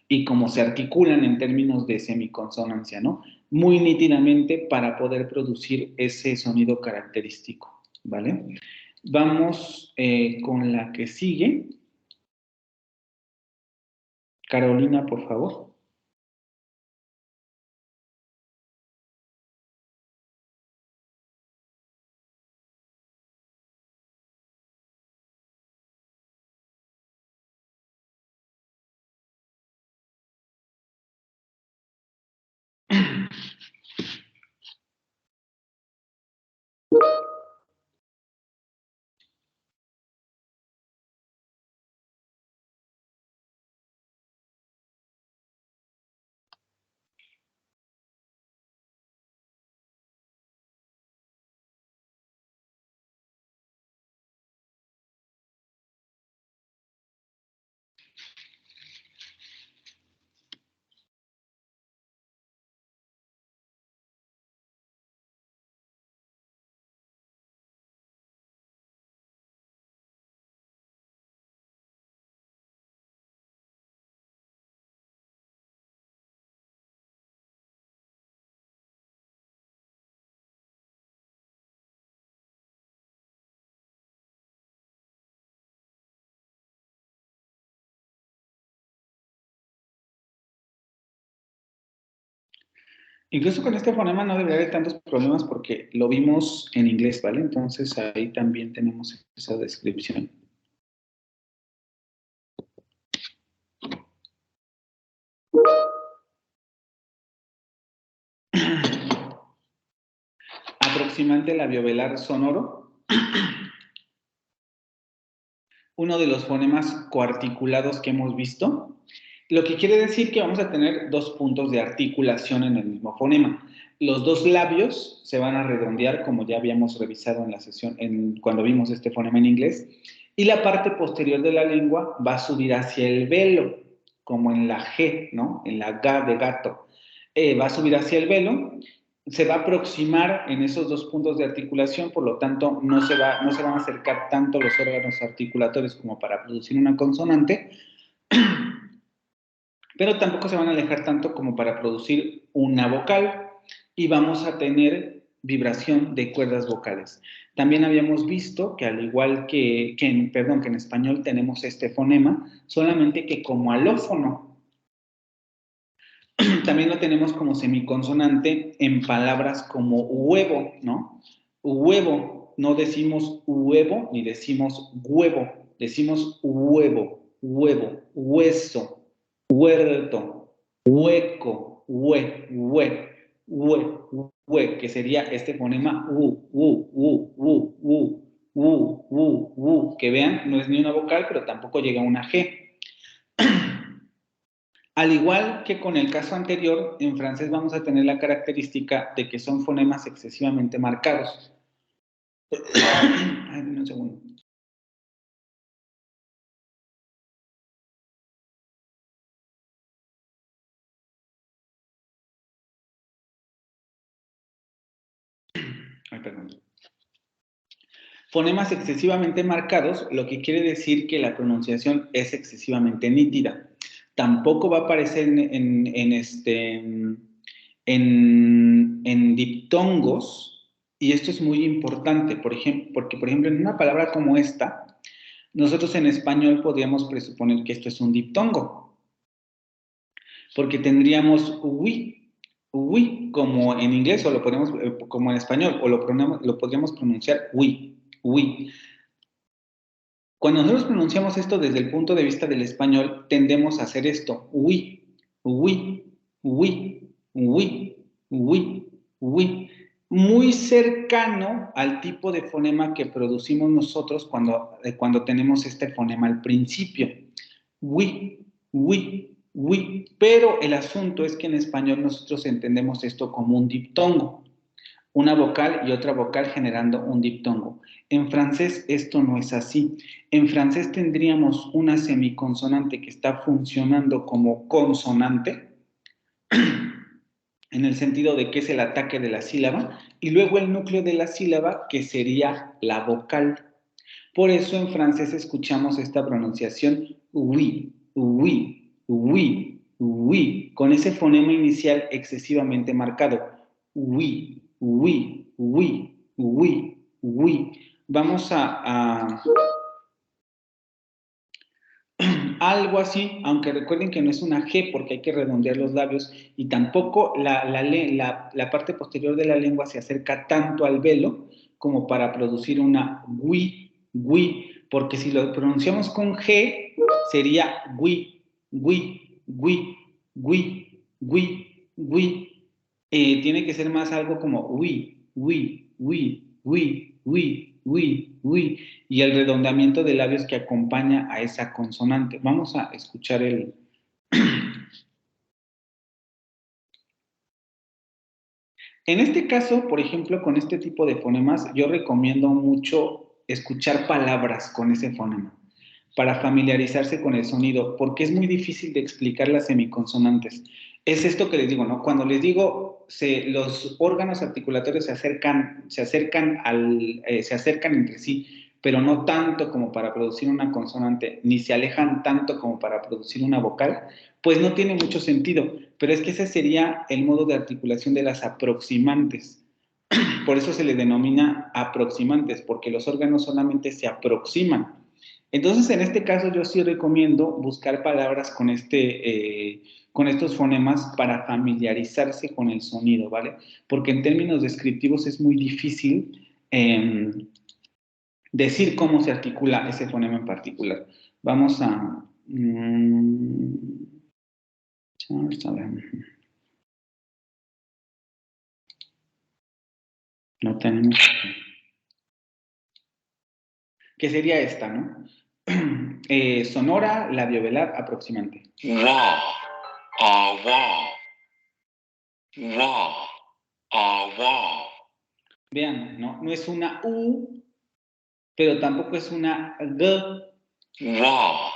y como se articulan en términos de semiconsonancia, ¿no? Muy nítidamente para poder producir ese sonido característico, ¿vale? Vamos con la que sigue. Carolina, por favor. Incluso con este fonema no debería haber tantos problemas porque lo vimos en inglés, ¿vale? Entonces ahí también tenemos esa descripción. Aproximante labiovelar sonoro. Uno de los fonemas coarticulados que hemos visto, lo que quiere decir que vamos a tener dos puntos de articulación en el mismo fonema. Los dos labios se van a redondear, como ya habíamos revisado en la sesión, cuando vimos este fonema en inglés, y la parte posterior de la lengua va a subir hacia el velo, como en la G, ¿no? En la G de gato. Va a subir hacia el velo, se va a aproximar en esos dos puntos de articulación, por lo tanto no se van a acercar tanto los órganos articulatorios como para producir una consonante, pero tampoco se van a alejar tanto como para producir una vocal, y vamos a tener vibración de cuerdas vocales. También habíamos visto que al igual que en español tenemos este fonema, solamente que como alófono. También lo tenemos como semiconsonante en palabras como huevo, ¿no? Huevo, no decimos huevo ni decimos huevo, decimos huevo, huevo, hueso, huerto, hueco, que sería este fonema que vean, no es ni una vocal, pero tampoco llega a una G. Al igual que con el caso anterior, en francés vamos a tener la característica de que son fonemas excesivamente marcados. Ay, dame un segundo. Ay, perdón. Fonemas excesivamente marcados, lo que quiere decir que la pronunciación es excesivamente nítida. Tampoco va a aparecer en diptongos, y esto es muy importante, porque, por ejemplo, en una palabra como esta, nosotros en español podríamos presuponer que esto es un diptongo, porque tendríamos uy, como en inglés, o lo podemos, como en español, o lo podríamos pronunciar uy. Cuando nosotros pronunciamos esto desde el punto de vista del español, tendemos a hacer esto, muy cercano al tipo de fonema que producimos nosotros cuando tenemos este fonema al principio. Pero el asunto es que en español nosotros entendemos esto como un diptongo. Una vocal y otra vocal generando un diptongo. En francés esto no es así. En francés tendríamos una semiconsonante que está funcionando como consonante, en el sentido de que es el ataque de la sílaba, y luego el núcleo de la sílaba, que sería la vocal. Por eso en francés escuchamos esta pronunciación oui, con ese fonema inicial excesivamente marcado. Oui. Vamos a algo así, aunque recuerden que no es una G porque hay que redondear los labios, y tampoco la parte posterior de la lengua se acerca tanto al velo como para producir una oui, porque si lo pronunciamos con G sería oui. Tiene que ser más algo como oui, y el redondeamiento de labios que acompaña a esa consonante. Vamos a escuchar el... En este caso, por ejemplo, con este tipo de fonemas, yo recomiendo mucho escuchar palabras con ese fonema para familiarizarse con el sonido, porque es muy difícil de explicar las semiconsonantes. Es esto que les digo, ¿no? Cuando les digo, los órganos articulatorios se acercan entre sí, pero no tanto como para producir una consonante, ni se alejan tanto como para producir una vocal, pues no tiene mucho sentido. Pero es que ese sería el modo de articulación de las aproximantes. Por eso se le denomina aproximantes, porque los órganos solamente se aproximan. Entonces, en este caso, yo sí recomiendo buscar palabras con este con estos fonemas para familiarizarse con el sonido, ¿vale? Porque en términos descriptivos es muy difícil decir cómo se articula ese fonema en particular. Vamos a... no tenemos aquí. Que sería esta, ¿no? Sonora, labiovelar, aproximante. Wah, wah. Wah, wah. Vean, ¿no? No es una U, pero tampoco es una G. Wah,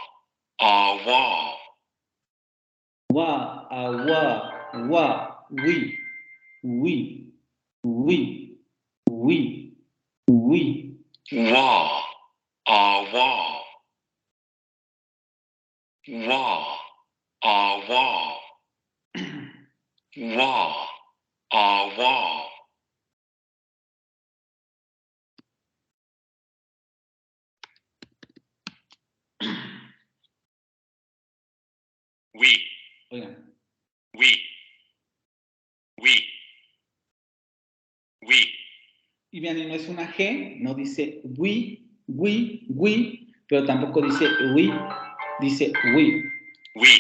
wah. Wa, wa, wi, wi, wi, wi, wi. Wah, wah. Wah, wah. Wah, wah. We, Oigan, we, we, we. y vean, y no es una G, no dice wi, pero tampoco dice wi, dice wi, We,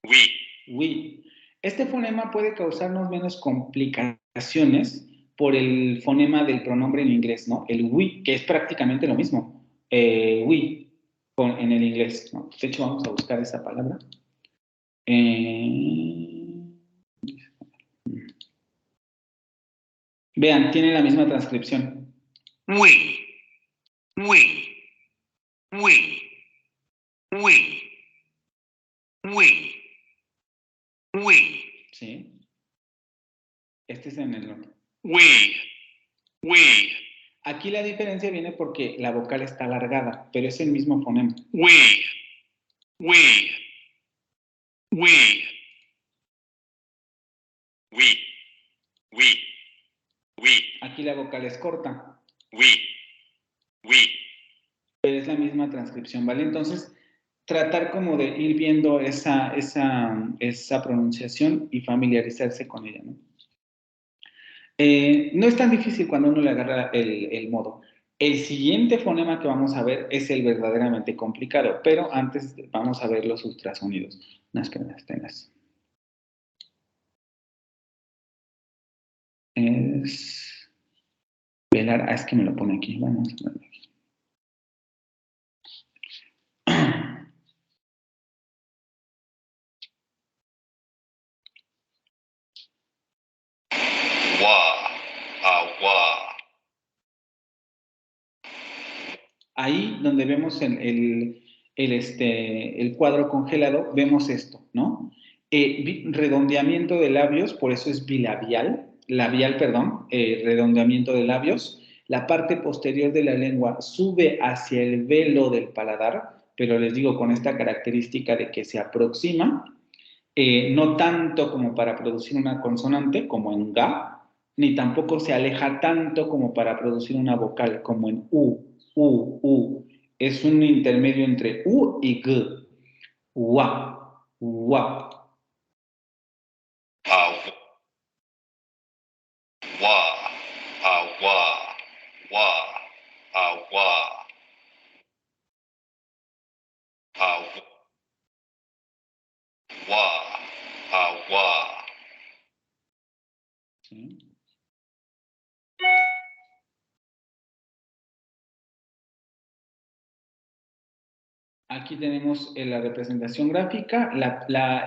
we. wi. Este fonema puede causarnos menos complicaciones por el fonema del pronombre en inglés, ¿no? El we, que es prácticamente lo mismo. We, en el inglés, ¿no? De hecho, vamos a buscar esa palabra. Vean, tiene la misma transcripción. We, we, we, we, we, we. ¿Sí? Este es en el norte. We, we, Aquí la diferencia viene porque la vocal está alargada, pero es el mismo fonema. we, we, we, we, we, we, Aquí la vocal es corta, we, we. pero es la misma transcripción, ¿vale? Entonces, tratar como de ir viendo esa pronunciación y familiarizarse con ella, ¿no? No es tan difícil cuando uno le agarra el modo. El siguiente fonema que vamos a ver es el verdaderamente complicado, pero antes vamos a ver los ultrasonidos. Unas tengas. Es velar, es que me lo pone aquí, vamos a ver. Wah, wah. Ahí donde vemos el cuadro congelado, vemos esto, ¿no? Redondeamiento de labios, por eso es bilabial, redondeamiento de labios. La parte posterior de la lengua sube hacia el velo del paladar, pero les digo con esta característica de que se aproxima, no tanto como para producir una consonante, como en ga, ni tampoco se aleja tanto como para producir una vocal, como en u. Es un intermedio entre u y g. Wa, wa. Wah, wah, wah, wah, wah. Wah, wah. ¿Sí? Aquí tenemos la representación gráfica,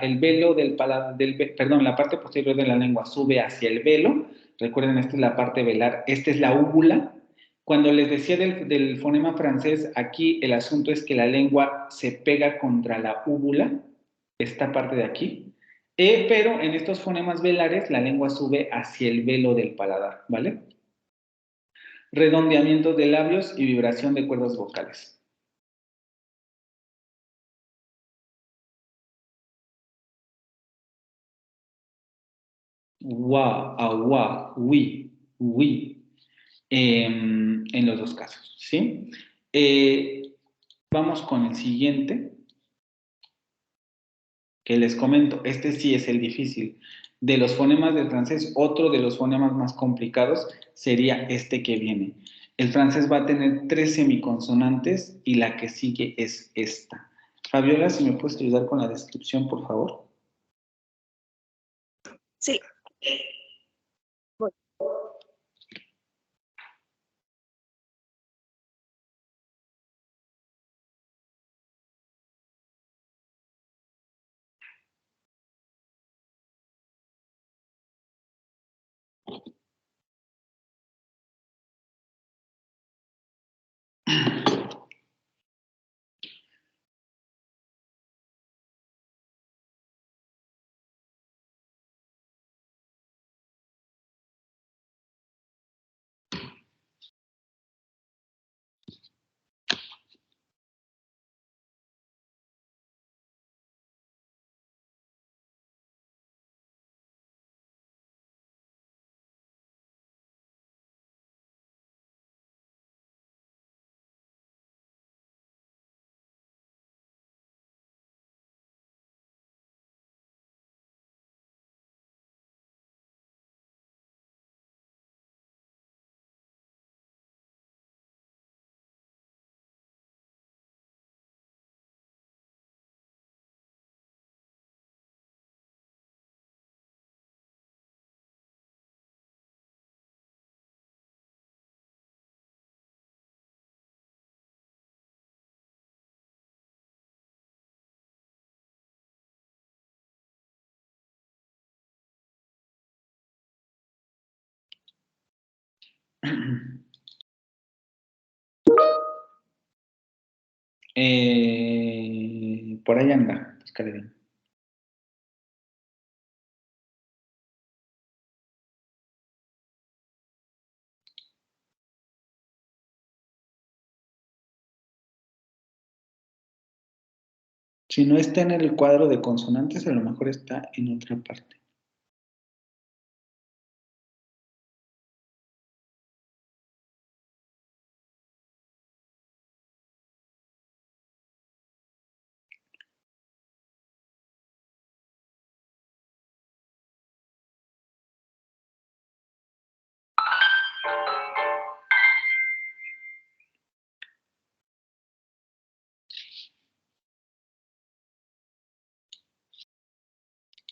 el velo la parte posterior de la lengua sube hacia el velo. Recuerden, esta es la parte velar, esta es la úvula. Cuando les decía del fonema francés, aquí el asunto es que la lengua se pega contra la úvula, esta parte de aquí, pero en estos fonemas velares la lengua sube hacia el velo del paladar, ¿vale? Redondeamiento de labios y vibración de cuerdas vocales. Wa, wa, wi. En los dos casos, ¿sí? Vamos con el siguiente. que les comento, este sí es el difícil. De los fonemas del francés, otro de los fonemas más complicados sería este que viene. El francés va a tener 3 semiconsonantes y la que sigue es esta. Fabiola, si me puedes ayudar con la descripción, por favor. Sí. Voy. Por ahí anda, búscale bien. Si no está en el cuadro de consonantes, a lo mejor está en otra parte.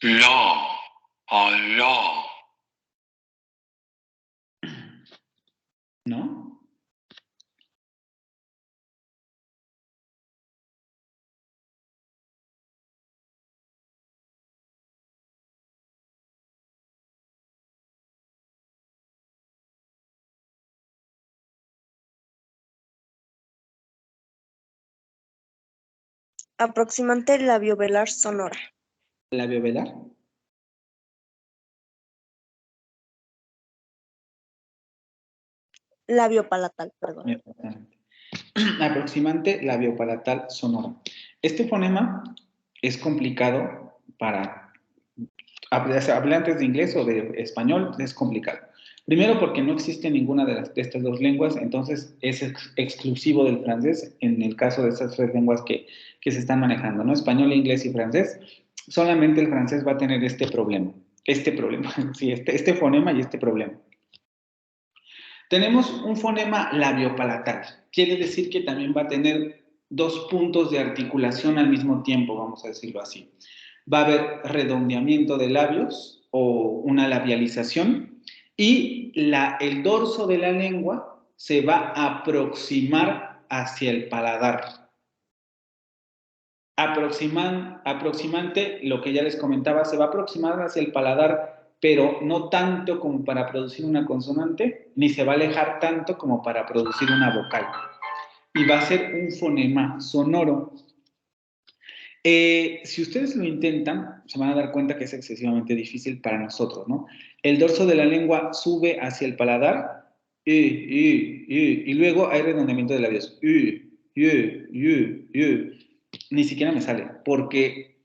La. La. ¿No? Aproximante labiovelar sonora. ¿Labiovelar? Labiopalatal, perdón. Exactamente. Aproximante labiopalatal sonora. Este fonema es complicado para hablantes de inglés o de español, es complicado. Primero porque no existe ninguna de estas dos lenguas, entonces es exclusivo del francés en el caso de estas 3 lenguas que se están manejando, ¿no? Español, inglés y francés. Solamente el francés va a tener este problema, sí, este fonema y este problema. Tenemos un fonema labiopalatal, quiere decir que también va a tener 2 puntos de articulación al mismo tiempo, vamos a decirlo así. Va a haber redondeamiento de labios o una labialización y el dorso de la lengua se va a aproximar hacia el paladar. Aproximante, lo que ya les comentaba, se va a aproximar hacia el paladar, pero no tanto como para producir una consonante, ni se va a alejar tanto como para producir una vocal. Y va a ser un fonema sonoro. Si ustedes lo intentan, se van a dar cuenta que es excesivamente difícil para nosotros, ¿no? El dorso de la lengua sube hacia el paladar, y luego hay redondeamiento de labios. Ni siquiera me sale, porque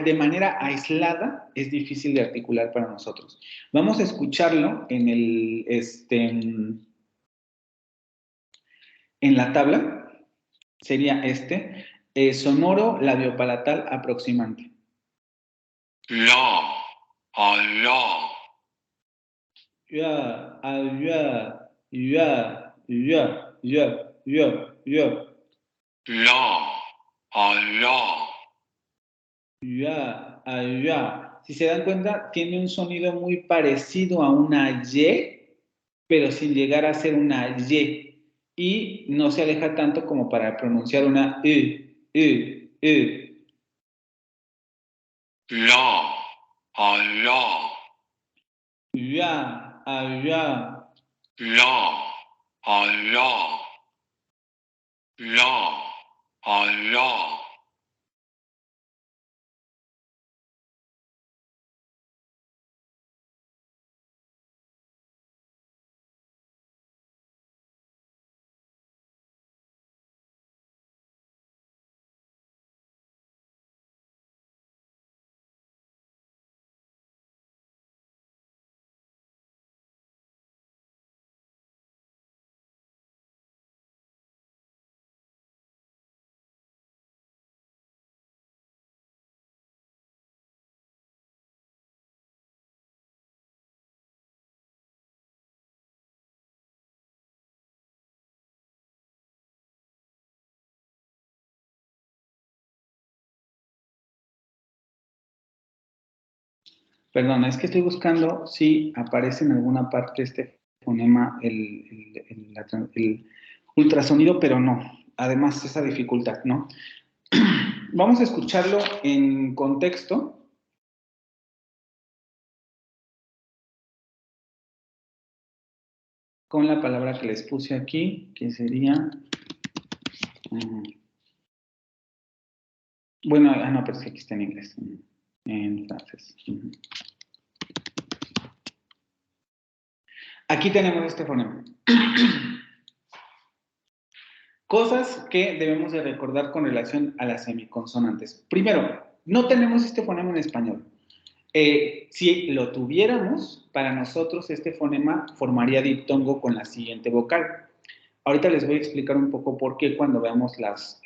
de manera aislada es difícil de articular para nosotros. Vamos a escucharlo en la tabla, sería sonoro labiopalatal aproximante. la, la, ya, ya, ya, ya, ya, ya, ya, la, la, ya, ya. Si se dan cuenta, tiene un sonido muy parecido a una Y, pero sin llegar a ser una Y. Y no se aleja tanto como para pronunciar una U. la, la, Ya, ya. la, la, la, la. Perdón, es que estoy buscando si aparece en alguna parte este fonema, el ultrasonido, pero no. Además, esa dificultad, ¿no? Vamos a escucharlo en contexto. Con la palabra que les puse aquí, que sería... bueno, no, pero es que aquí está en inglés. En francés. Aquí tenemos este fonema. Cosas que debemos de recordar con relación a las semiconsonantes. Primero, no tenemos este fonema en español. Si lo tuviéramos, para nosotros este fonema formaría diptongo con la siguiente vocal. Ahorita les voy a explicar un poco por qué cuando veamos las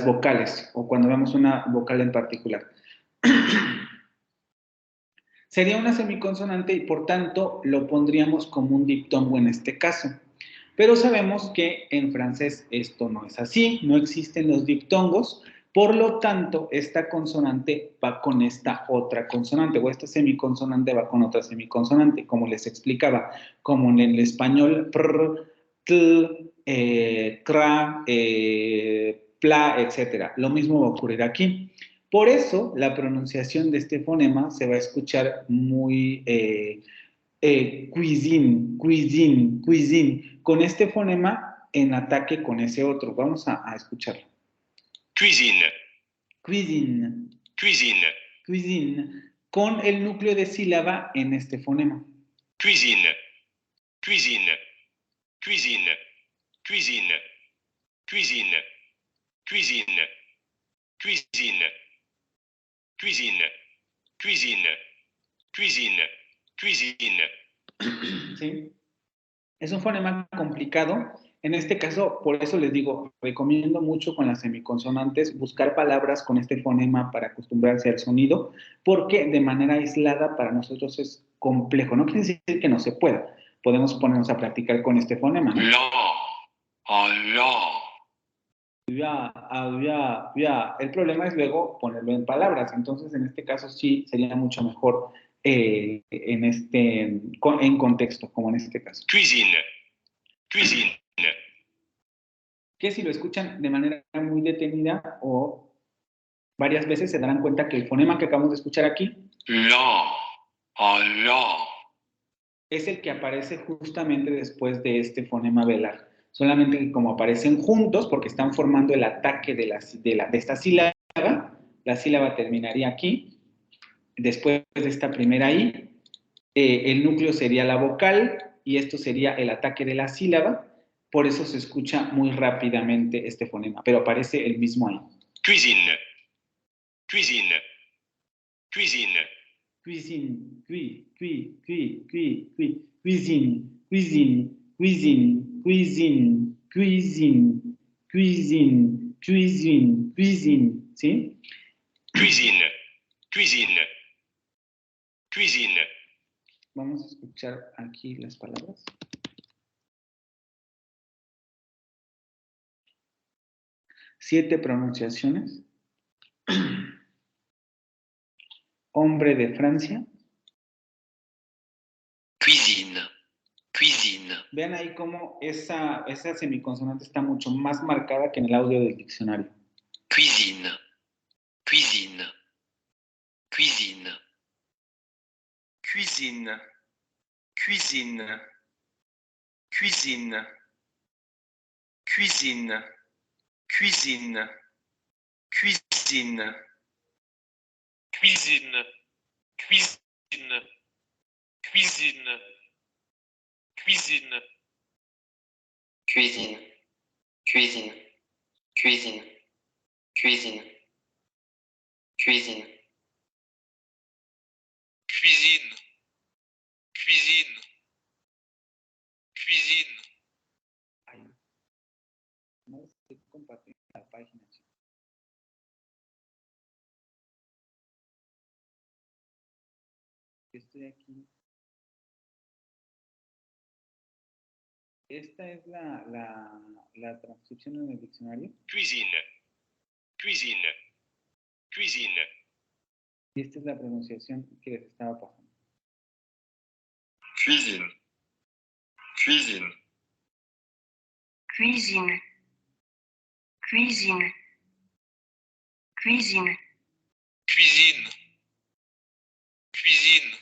vocales o cuando veamos una vocal en particular. Sería una semiconsonante y por tanto lo pondríamos como un diptongo en este caso. Pero sabemos que en francés esto no es así, no existen los diptongos, por lo tanto esta consonante va con esta otra consonante o esta semiconsonante va con otra semiconsonante, como les explicaba, como en el español pr, tl, cra, pla, etc. Lo mismo va a ocurrir aquí. Por eso la pronunciación de este fonema se va a escuchar muy cuisine, con este fonema en ataque con ese otro. Vamos a escucharlo. Cuisine, Cuisine, cuisine, cuisine, con el núcleo de sílaba en este fonema. cuisine, cuisine, cuisine, cuisine, cuisine, cuisine, cuisine, cuisine, cuisine, cuisine, cuisine. ¿Sí? Es un fonema complicado. En este caso, por eso les digo, recomiendo mucho con las semiconsonantes buscar palabras con este fonema para acostumbrarse al sonido, porque de manera aislada para nosotros es complejo. No quiere decir que no se pueda. Podemos ponernos a practicar con este fonema, ¿no? La. Ya. El problema es luego ponerlo en palabras. Entonces, en este caso sí sería mucho mejor en contexto, como en este caso. Cuisine, cuisine, Que si lo escuchan de manera muy detenida o varias veces se darán cuenta que el fonema que acabamos de escuchar aquí La. es el que aparece justamente después de este fonema velar. Solamente que como aparecen juntos, porque están formando el ataque de esta sílaba, la sílaba terminaría aquí, después de esta primera I, el núcleo sería la vocal y esto sería el ataque de la sílaba, por eso se escucha muy rápidamente este fonema, pero aparece el mismo ahí. cuisine, cuisine, cuisine, Cuisine, cuisine, cuisine, cuisine, cuisine, cuisine, cuisine, cuisine, cuisine, ¿sí? cuisine, Cuisine. Cuisine. Vamos a escuchar aquí las palabras. Siete pronunciaciones. Hombre de Francia. Cuisine. Cuisine. Vean ahí cómo esa semiconsonante está mucho más marcada que en el audio del diccionario. Cuisine. Cuisine. Cuisine. Cuisine, cuisine, cuisine, cuisine, cuisine, cuisine, Cuisine, cuisine, cuisine, cuisine, cuisine, cuisine, cuisine, cuisine, cuisine, cuisine, cuisine, cuisine. Ahí. No estoy compartiendo la página, chicos. Estoy aquí. Esta es la transcripción en el diccionario. Cuisine. Cuisine. Cuisine. Y esta es la pronunciación que les estaba pasando. cuisine, cuisine, cuisine, cuisine, cuisine, Cuisine, cuisine,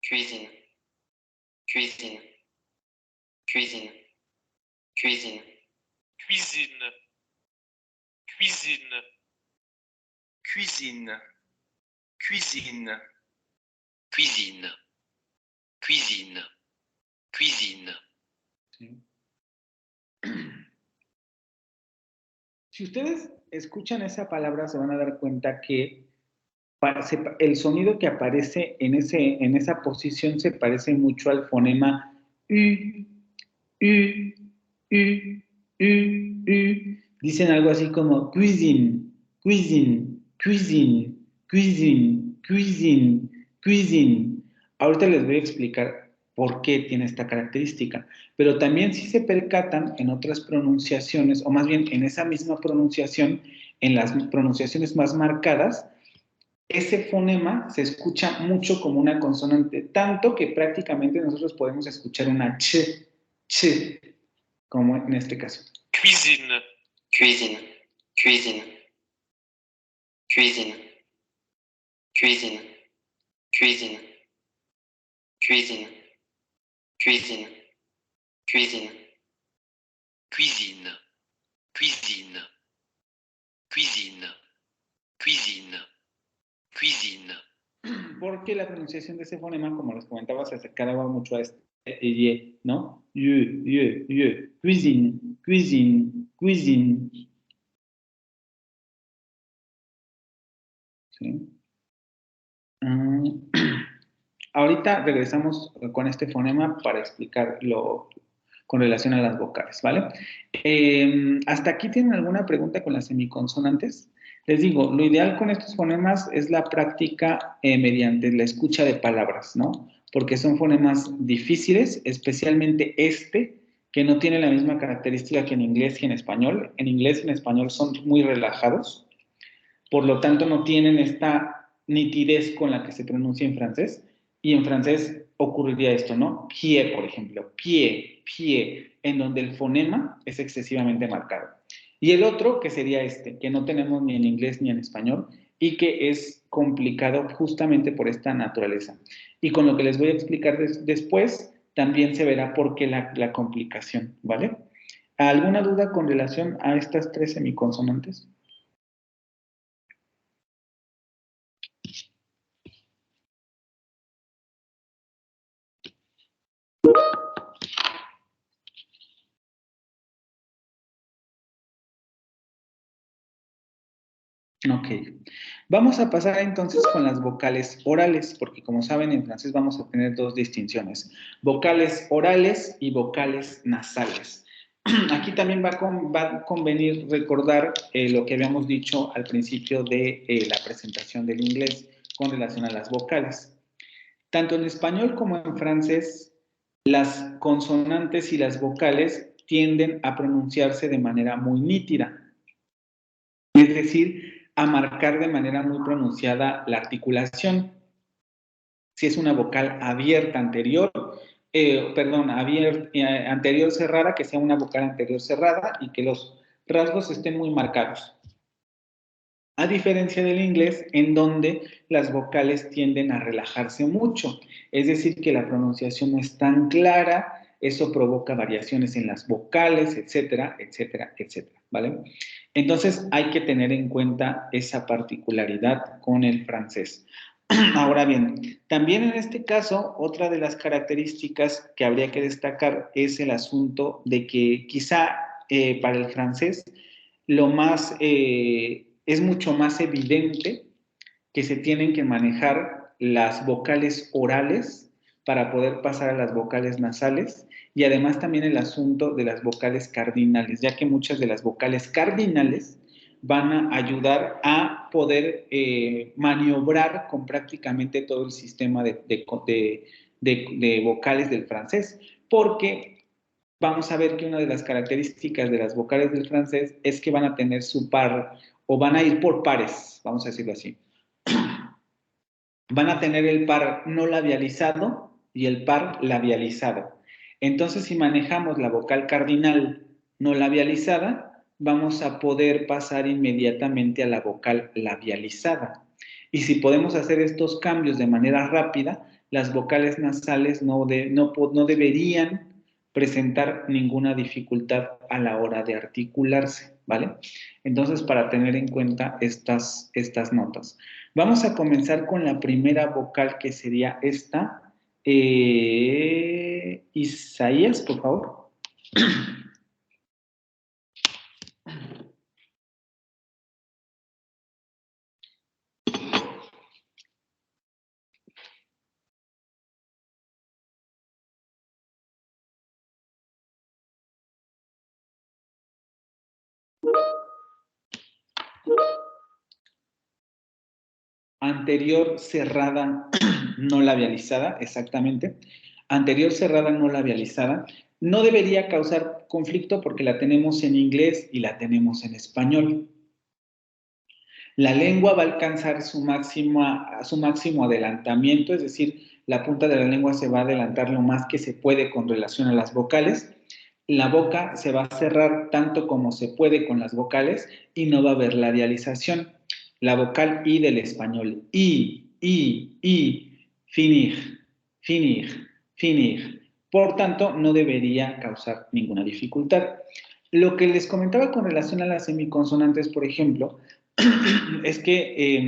cuisine, cuisine, cuisine, cuisine, cuisine, cuisine, cuisine, cuisine, cuisine, Cuisine. Cuisine. Cuisine. ¿Sí? Si ustedes escuchan esa palabra, se van a dar cuenta que el sonido que aparece en esa posición se parece mucho al fonema U, U, U, U. Dicen algo así como cuisine, cuisine, cuisine, cuisine, cuisine, cuisine. Ahorita les voy a explicar por qué tiene esta característica. Pero también si se percatan en otras pronunciaciones, o más bien en esa misma pronunciación, en las pronunciaciones más marcadas, ese fonema se escucha mucho como una consonante, tanto que prácticamente nosotros podemos escuchar una ch, como en este caso. cuisine, cuisine, cuisine, cuisine, cuisine, cuisine, cuisine, cuisine, cuisine, Cuisine. Cuisine. Cuisine. Cuisine. Cuisine. Porque la pronunciación de ese fonema, como les comentaba, se acercaba mucho a este y, ¿no? Cuisine, cuisine, cuisine. ¿Sí? Ahorita regresamos con este fonema para explicarlo con relación a las vocales, ¿vale? ¿Hasta aquí tienen alguna pregunta con las semiconsonantes? Les digo, lo ideal con estos fonemas es la práctica mediante la escucha de palabras, ¿no? Porque son fonemas difíciles, especialmente este, que no tiene la misma característica que en inglés y en español. En inglés y en español son muy relajados, por lo tanto no tienen esta nitidez con la que se pronuncia en francés. Y en francés ocurriría esto, ¿no? Pied, por ejemplo, pied, en donde el fonema es excesivamente marcado. Y el otro, que sería este, que no tenemos ni en inglés ni en español, y que es complicado justamente por esta naturaleza. Y con lo que les voy a explicar después, también se verá por qué la complicación, ¿vale? ¿Alguna duda con relación a estas tres semiconsonantes? Ok, vamos a pasar entonces con las vocales orales, porque como saben en francés vamos a tener dos distinciones, vocales orales y vocales nasales. aquí también va a convenir recordar lo que habíamos dicho al principio de la presentación del inglés con relación a las vocales. Tanto en español como en francés, las consonantes y las vocales tienden a pronunciarse de manera muy nítida. Es decir, a marcar de manera muy pronunciada la articulación. Si es una vocal abierta anterior, anterior cerrada, que sea una vocal anterior cerrada y que los rasgos estén muy marcados. A diferencia del inglés, en donde las vocales tienden a relajarse mucho, es decir, que la pronunciación no es tan clara, eso provoca variaciones en las vocales, etcétera, etcétera, etcétera, ¿vale? Entonces hay que tener en cuenta esa particularidad con el francés. Ahora bien, también en este caso, otra de las características que habría que destacar es el asunto de que quizá para el francés es mucho más evidente que se tienen que manejar las vocales orales para poder pasar a las vocales nasales y además también el asunto de las vocales cardinales, ya que muchas de las vocales cardinales van a ayudar a poder maniobrar con prácticamente todo el sistema de vocales del francés, porque vamos a ver que una de las características de las vocales del francés es que van a tener su par, o van a ir por pares, vamos a decirlo así. Van a tener el par no labializado y el par labializado. Entonces, si manejamos la vocal cardinal no labializada, vamos a poder pasar inmediatamente a la vocal labializada. Y si podemos hacer estos cambios de manera rápida, las vocales nasales no deberían presentar ninguna dificultad a la hora de articularse, ¿vale? Entonces, para tener en cuenta estas notas. Vamos a comenzar con la primera vocal, que sería esta. Isaías, por favor. Anterior cerrada no labializada, exactamente. Anterior cerrada no labializada. No debería causar conflicto porque la tenemos en inglés y la tenemos en español. La lengua va a alcanzar su máximo adelantamiento, es decir, la punta de la lengua se va a adelantar lo más que se puede con relación a las vocales. La boca se va a cerrar tanto como se puede con las vocales y no va a haber labialización. La vocal I del español. Finir, finir, finir. Por tanto, no debería causar ninguna dificultad. Lo que les comentaba con relación a las semiconsonantes, por ejemplo, es que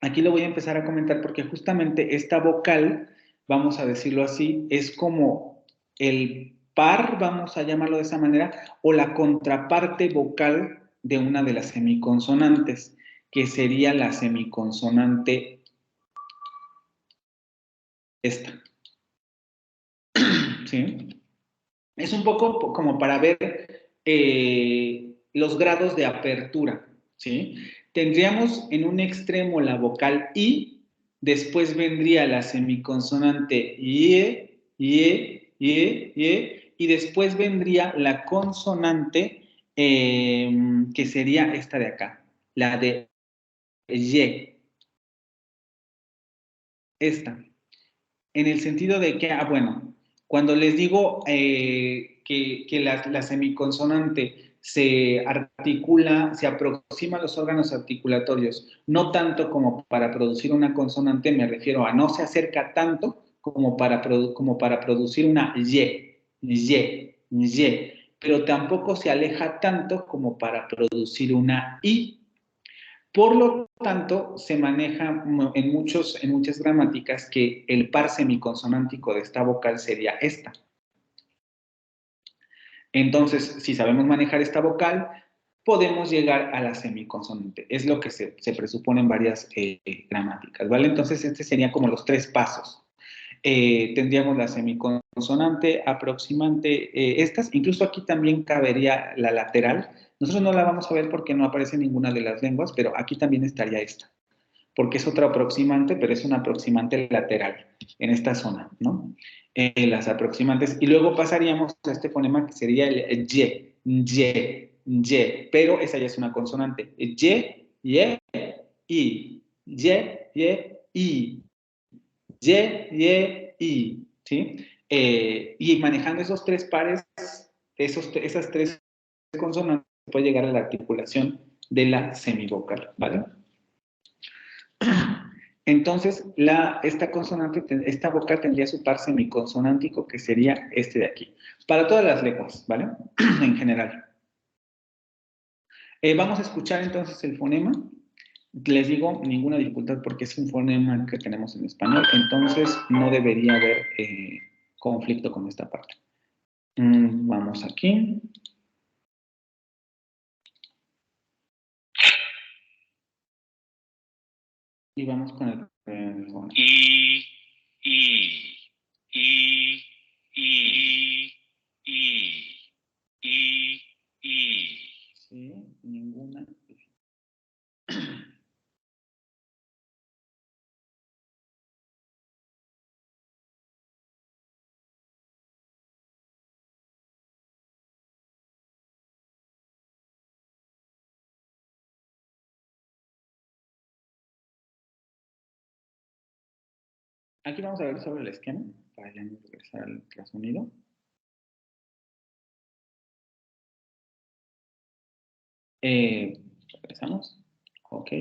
aquí lo voy a empezar a comentar porque justamente esta vocal, vamos a decirlo así, es como el par, vamos a llamarlo de esa manera, o la contraparte vocal de una de las semiconsonantes, que sería la semiconsonante esta. ¿Sí? Es un poco como para ver los grados de apertura, ¿sí? Tendríamos en un extremo la vocal I, después vendría la semiconsonante IE, y después vendría la consonante que sería esta de acá, la de Y. Esta. En el sentido de que, bueno, cuando les digo que la semiconsonante se articula, se aproxima a los órganos articulatorios, no tanto como para producir una consonante, me refiero a no se acerca tanto como para producir una Y, pero tampoco se aleja tanto como para producir una I. Por lo tanto, se maneja en muchas gramáticas que el par semiconsonántico de esta vocal sería esta. Entonces, si sabemos manejar esta vocal, podemos llegar a la semiconsonante. Es lo que se presupone en varias gramáticas, ¿vale? Entonces, este serían como los 3 pasos. Tendríamos la semiconsonante, aproximante, estas, incluso aquí también cabería la lateral. Nosotros no la vamos a ver porque no aparece en ninguna de las lenguas, pero aquí también estaría esta, porque es otra aproximante, pero es una aproximante lateral en esta zona, ¿no? Las aproximantes, y luego pasaríamos a este fonema que sería el y, pero esa ya es una consonante. Y, I, I, ¿sí? Y manejando esos tres pares, esas tres consonantes, se puede llegar a la articulación de la semivocal, ¿vale? Entonces, esta consonante, esta vocal tendría su par semiconsonántico, que sería este de aquí. Para todas las lenguas, ¿vale? En general. Vamos a escuchar entonces el fonema. Les digo, ninguna dificultad porque es un fonema que tenemos en español, entonces no debería haber conflicto con esta parte. Vamos aquí. Y vamos con el fonema. I. Sí, ninguna. Aquí vamos a ver sobre el esquema, para ya no regresar al ultrasonido. Regresamos. Ok.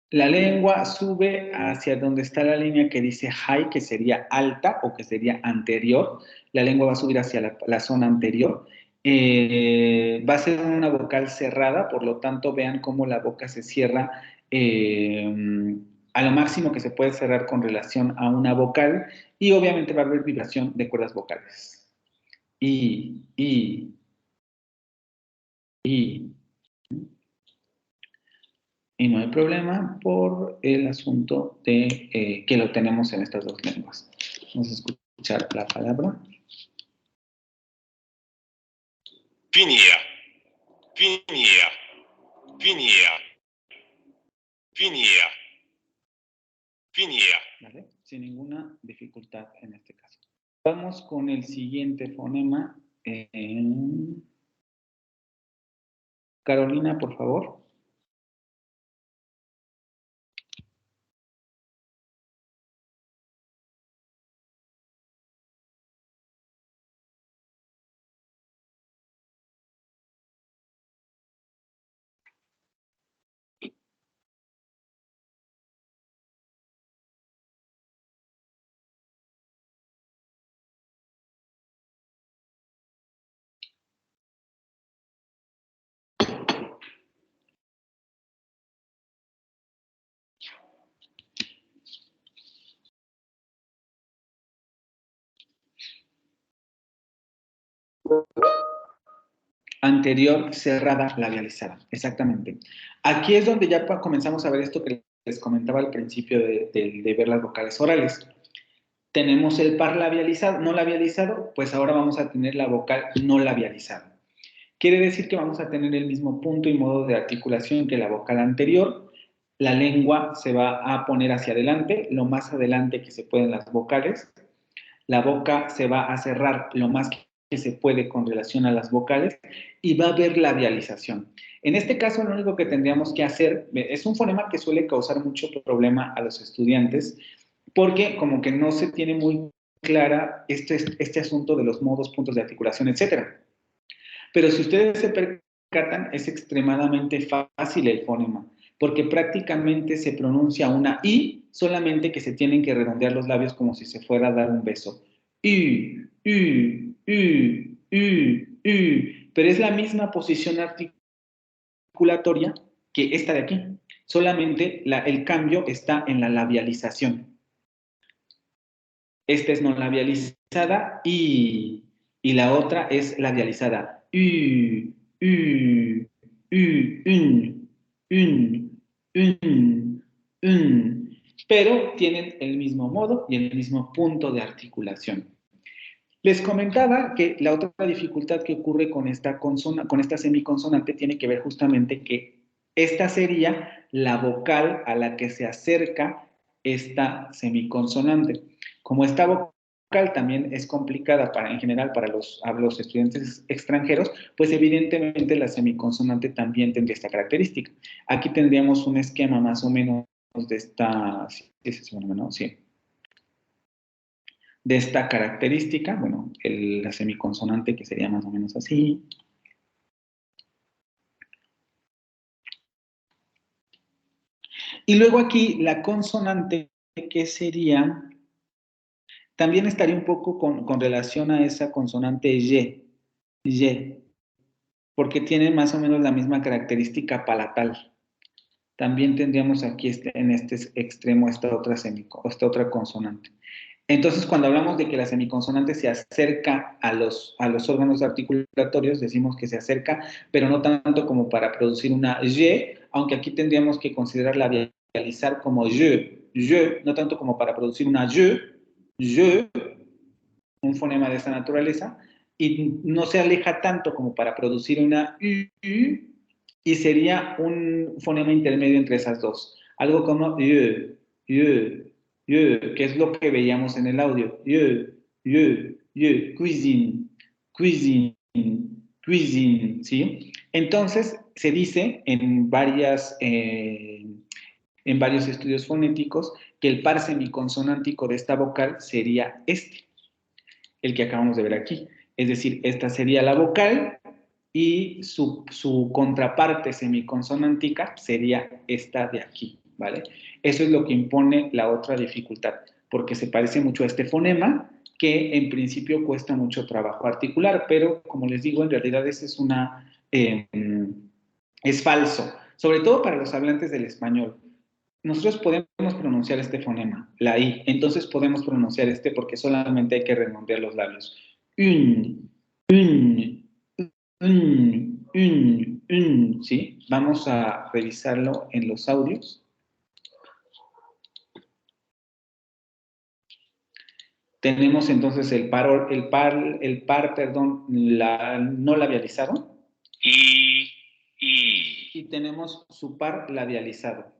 La lengua sube hacia donde está la línea que dice high, que sería alta o que sería anterior. La lengua va a subir hacia la zona anterior. Va a ser una vocal cerrada, por lo tanto, vean cómo la boca se cierra a lo máximo que se puede cerrar con relación a una vocal, y obviamente va a haber vibración de cuerdas vocales. Y. Y no hay problema por el asunto de que lo tenemos en estas dos lenguas. Vamos a escuchar la palabra. Finir. Finir. Finir. Finir. Finir. ¿Vale? Sin ninguna dificultad en este caso. Vamos con el siguiente fonema. Carolina, por favor. Anterior, cerrada, labializada. Exactamente. Aquí es donde ya comenzamos a ver esto que les comentaba al principio de ver las vocales orales. Tenemos el par labializado, no labializado, pues ahora vamos a tener la vocal no labializada. Quiere decir que vamos a tener el mismo punto y modo de articulación que la vocal anterior. La lengua se va a poner hacia adelante, lo más adelante que se pueden las vocales. La boca se va a cerrar lo más que se puede con relación a las vocales y va a haber labialización. En este caso, lo único que tendríamos que hacer es un fonema que suele causar mucho problema a los estudiantes porque como que no se tiene muy clara este asunto de los modos, puntos de articulación, etc. Pero si ustedes se percatan, es extremadamente fácil el fonema, porque prácticamente se pronuncia una I, solamente que se tienen que redondear los labios como si se fuera a dar un beso. Pero es la misma posición articulatoria que esta de aquí, solamente el cambio está en la labialización. Esta es no labializada y la otra es labializada. pero tienen el mismo modo y el mismo punto de articulación. Les comentaba que la otra dificultad que ocurre con esta semiconsonante tiene que ver justamente que esta sería la vocal a la que se acerca esta semiconsonante. Como esta vocal también es complicada en general para los estudiantes extranjeros, pues evidentemente la semiconsonante también tendría esta característica. Aquí tendríamos un esquema más o menos de esta, sí, de esta característica, bueno, la semiconsonante que sería más o menos así. Y luego aquí la consonante que sería, también estaría un poco con relación a esa consonante Y, porque tiene más o menos la misma característica palatal. También tendríamos aquí en este extremo esta otra consonante. Entonces, cuando hablamos de que la semiconsonante se acerca a los órganos articulatorios, decimos que se acerca, pero no tanto como para producir una Y, aunque aquí tendríamos que considerarla vializar como Y, no tanto como para producir una Y, un fonema de esta naturaleza, y no se aleja tanto como para producir una Y, y sería un fonema intermedio entre esas dos. Algo como Y, que es lo que veíamos en el audio. Cuisine, cuisine, cuisine, ¿sí? Entonces, se dice en varios estudios fonéticos que el par semiconsonántico de esta vocal sería el que acabamos de ver aquí. Es decir, esta sería la vocal y su contraparte semiconsonántica sería esta de aquí, ¿vale? Eso es lo que impone la otra dificultad, porque se parece mucho a este fonema que en principio cuesta mucho trabajo articular, pero como les digo, en realidad ese es falso, sobre todo para los hablantes del español. Nosotros podemos pronunciar este fonema, la I, entonces podemos pronunciar porque solamente hay que redondear los labios. ¿Sí? Vamos a revisarlo en los audios. Tenemos entonces el par, perdón, no labializado. Y tenemos su par labializado.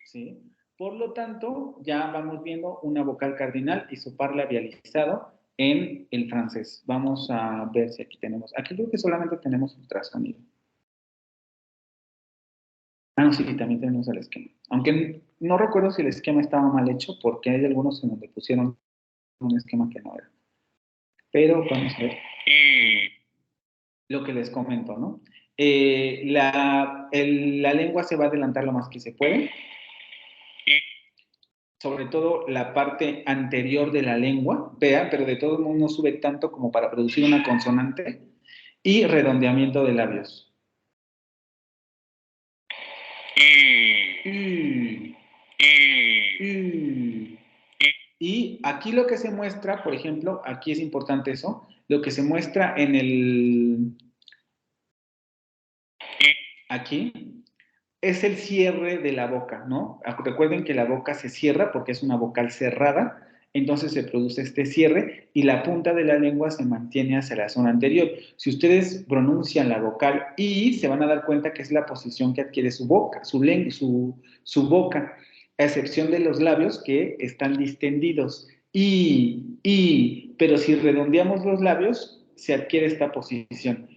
¿Sí? Por lo tanto, ya vamos viendo una vocal cardinal y su par labializado en el francés. Vamos a ver si aquí tenemos. Aquí creo que solamente tenemos ultrasonido. No, sí, también tenemos el esquema. Aunque no recuerdo si el esquema estaba mal hecho, porque hay algunos en donde pusieron un esquema que no era. Pero vamos a ver lo que les comento, ¿no? La lengua se va a adelantar lo más que se puede. Sobre todo la parte anterior de la lengua, pero de todos modos no sube tanto como para producir una consonante, y redondeamiento de labios. Y aquí lo que se muestra, por ejemplo, aquí es importante eso, lo que se muestra aquí, es el cierre de la boca, ¿no? Recuerden que la boca se cierra porque es una vocal cerrada, entonces se produce este cierre y la punta de la lengua se mantiene hacia la zona anterior. Si ustedes pronuncian la vocal I, se van a dar cuenta que es la posición que adquiere su boca, su boca, a excepción de los labios que están distendidos. Pero si redondeamos los labios, se adquiere esta posición.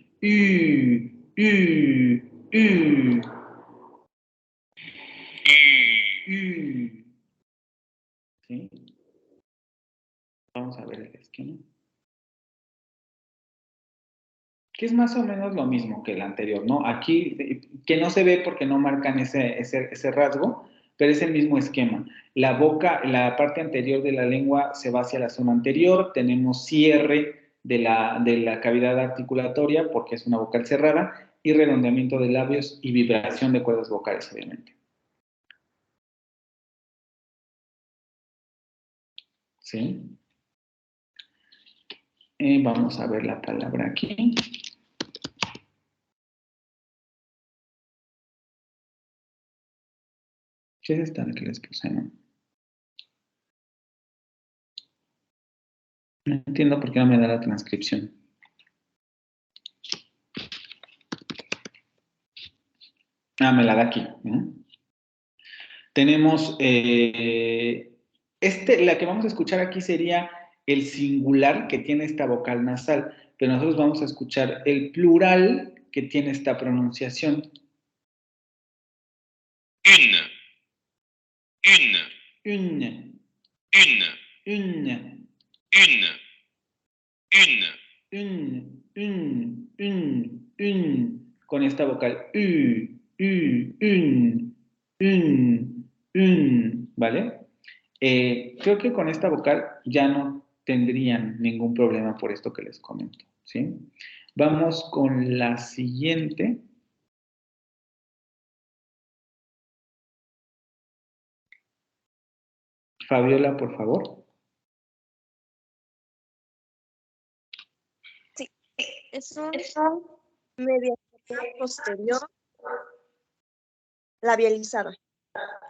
¿Sí? Vamos a ver el esquema. Que es más o menos lo mismo que el anterior, ¿no? Aquí, que no se ve porque no marcan ese rasgo, pero es el mismo esquema. La boca, la parte anterior de la lengua se va hacia la zona anterior, tenemos cierre de la cavidad articulatoria porque es una vocal cerrada, y redondeamiento de labios y vibración de cuerdas vocales, obviamente. ¿Sí? Vamos a ver la palabra aquí. ¿Qué es esta que les puse, no? No entiendo por qué no me da la transcripción. Me la da aquí, ¿no? Tenemos, la que vamos a escuchar aquí sería el singular que tiene esta vocal nasal, pero nosotros vamos a escuchar el plural que tiene esta pronunciación. Une. Une. Con esta vocal ¿vale? Creo que con esta vocal ya no tendrían ningún problema por esto que les comento, ¿sí? Vamos con la siguiente. Fabiola, por favor. Sí, es un mediación posterior labializada.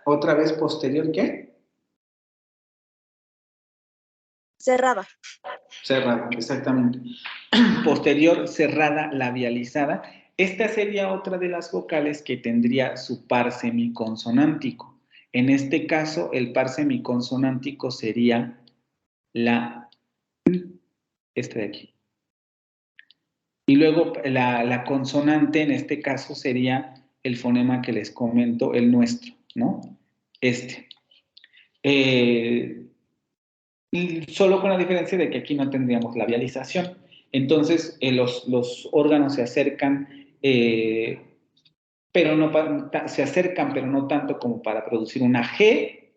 ¿Otra vez posterior qué? Cerrada. Cerrada, exactamente. Posterior, cerrada, labializada. Esta sería otra de las vocales que tendría su par semiconsonántico. En este caso, el par semiconsonántico sería la esta de aquí. Y luego la consonante en este caso sería el fonema que les comento, el nuestro, ¿no? Este. Solo con la diferencia de que aquí no tendríamos labialización. Entonces, los órganos se acercan, pero no tanto como para producir una G.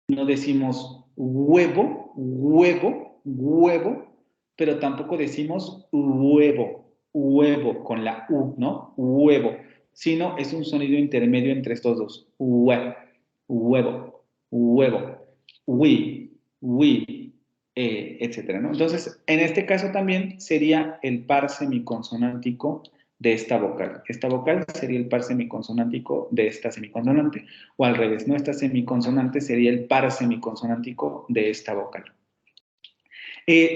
No decimos huevo, huevo, huevo, pero tampoco decimos huevo, huevo con la U, ¿no? Huevo. Sino es un sonido intermedio entre estos dos. Huevo, huevo, huevo, etcétera, ¿no? Entonces, en este caso también sería el par semiconsonántico de esta vocal. Esta vocal sería el par semiconsonántico de esta semiconsonante, o al revés, ¿no? Esta semiconsonante sería el par semiconsonántico de esta vocal.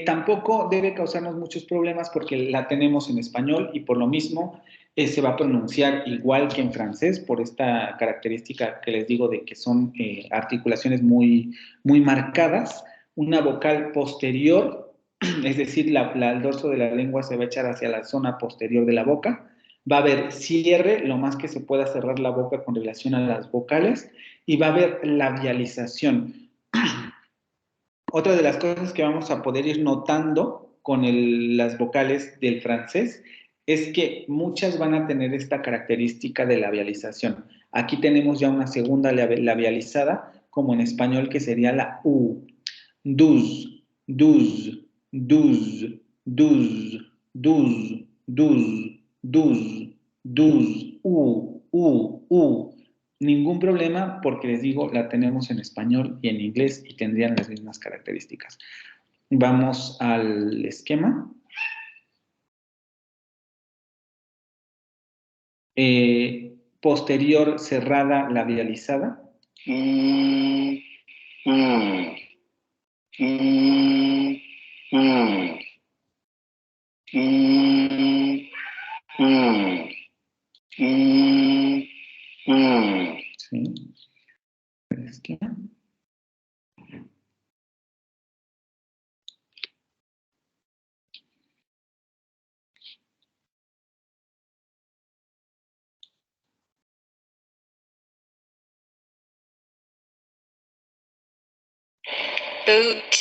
Tampoco debe causarnos muchos problemas porque la tenemos en español y por lo mismo se va a pronunciar igual que en francés por esta característica que les digo de que son articulaciones muy, muy marcadas. Una vocal posterior, es decir, el dorso de la lengua se va a echar hacia la zona posterior de la boca. Va a haber cierre, lo más que se pueda cerrar la boca con relación a las vocales, y va a haber labialización. Otra de las cosas que vamos a poder ir notando con las vocales del francés es que muchas van a tener esta característica de labialización. Aquí tenemos ya una segunda labializada, como en español, que sería la U. Douze, douze, douze, douze, douze, douze, douze, douze, U. Ningún problema porque les digo, la tenemos en español y en inglés y tendrían las mismas características. Vamos al esquema. Posterior cerrada labializada. Sí. El esquema. Boot.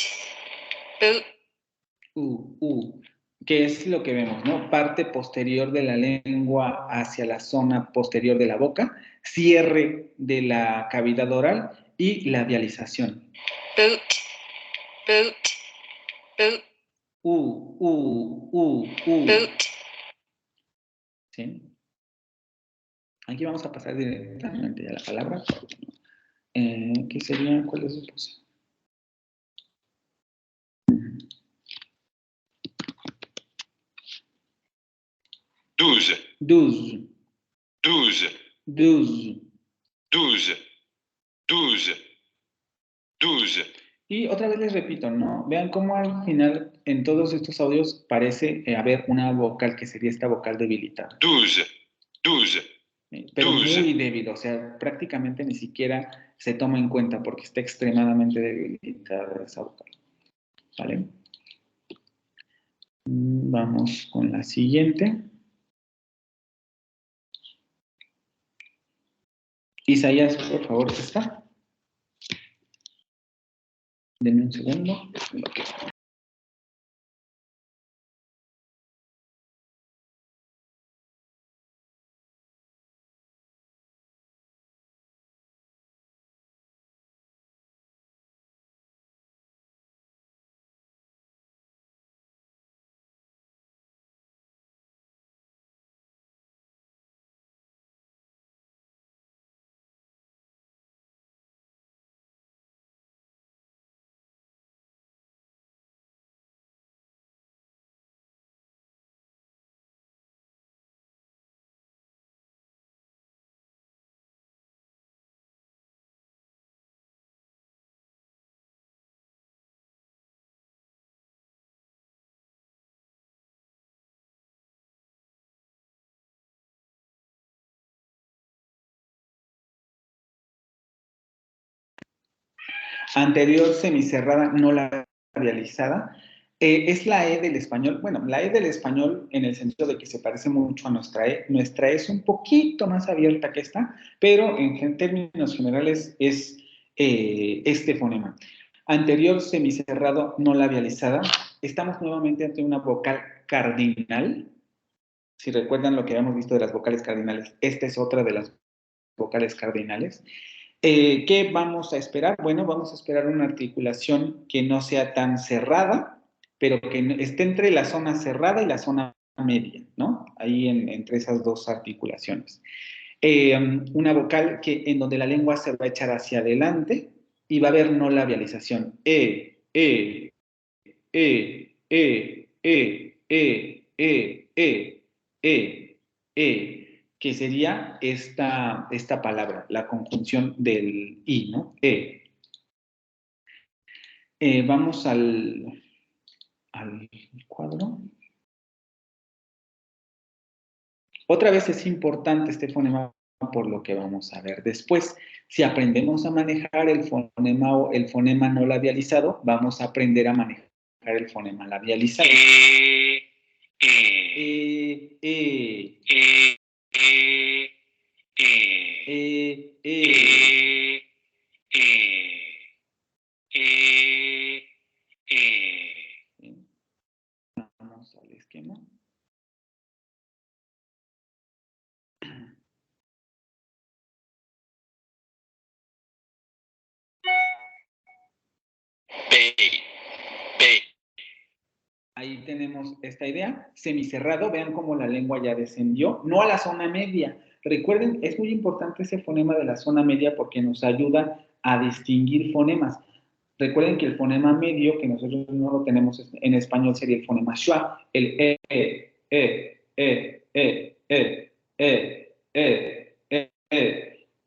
¿Qué es lo que vemos, no? Parte posterior de la lengua hacia la zona posterior de la boca, cierre de la cavidad oral y labialización. Boot. Boot. ¿Sí? Aquí vamos a pasar directamente a la palabra. ¿Qué sería? ¿Cuál es su pose? douze, douze, douze, douze. douze, douze, douze. Y otra vez les repito, ¿no? Vean cómo al final en todos estos audios parece haber una vocal que sería esta vocal debilitada. Douze, douze, Pero douze. muy débil, o sea, prácticamente ni siquiera se toma en cuenta porque está extremadamente debilitada esa vocal. ¿Vale? Vamos con la siguiente. Isaías, por favor, ¿está? Denme un segundo. Anterior semicerrada no labializada. Es la E del español. Bueno, la E del español en el sentido de que se parece mucho a nuestra E. Nuestra E es un poquito más abierta que esta, pero en términos generales es este fonema. Anterior semicerrado no labializada. Estamos nuevamente ante una vocal cardinal. Si recuerdan lo que habíamos visto de las vocales cardinales, esta es otra de las vocales cardinales. ¿Qué vamos a esperar? Bueno, vamos a esperar una articulación que no sea tan cerrada, pero que esté entre la zona cerrada y la zona media, ¿no? Ahí entre esas dos articulaciones. Una vocal en donde la lengua se va a echar hacia adelante y va a haber no labialización. Que sería esta palabra, la conjunción del I, ¿no? Vamos al cuadro. Otra vez es importante este fonema por lo que vamos a ver después. Si aprendemos a manejar el fonema no labializado, vamos a aprender a manejar el fonema labializado. Vamos al esquema. Ahí tenemos esta idea, semicerrado, vean cómo la lengua ya descendió, no a la zona media. Recuerden, es muy importante ese fonema de la zona media porque nos ayuda a distinguir fonemas. Recuerden que el fonema medio, que nosotros no lo tenemos en español, sería el fonema schwa, el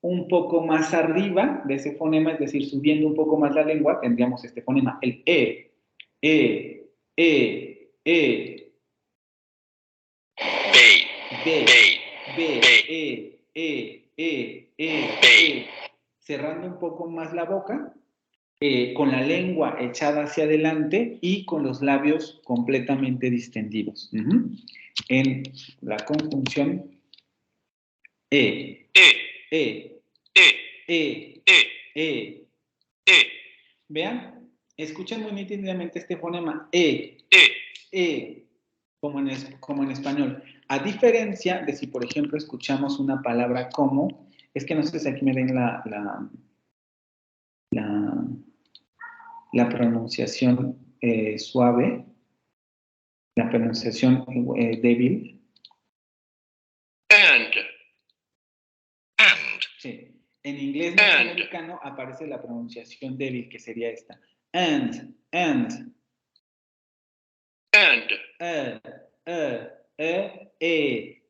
un poco más arriba de ese fonema, es decir, subiendo un poco más la lengua, tendríamos este fonema, el cerrando un poco más la boca, con la lengua echada hacia adelante y con los labios completamente distendidos. En la conjunción Vean, escuchen muy nítidamente este fonema como en español. A diferencia de si, por ejemplo, escuchamos una palabra como, es que no sé si aquí me den la pronunciación suave, la pronunciación débil. And. Sí. En inglés norteamericano aparece la pronunciación débil, que sería esta. And.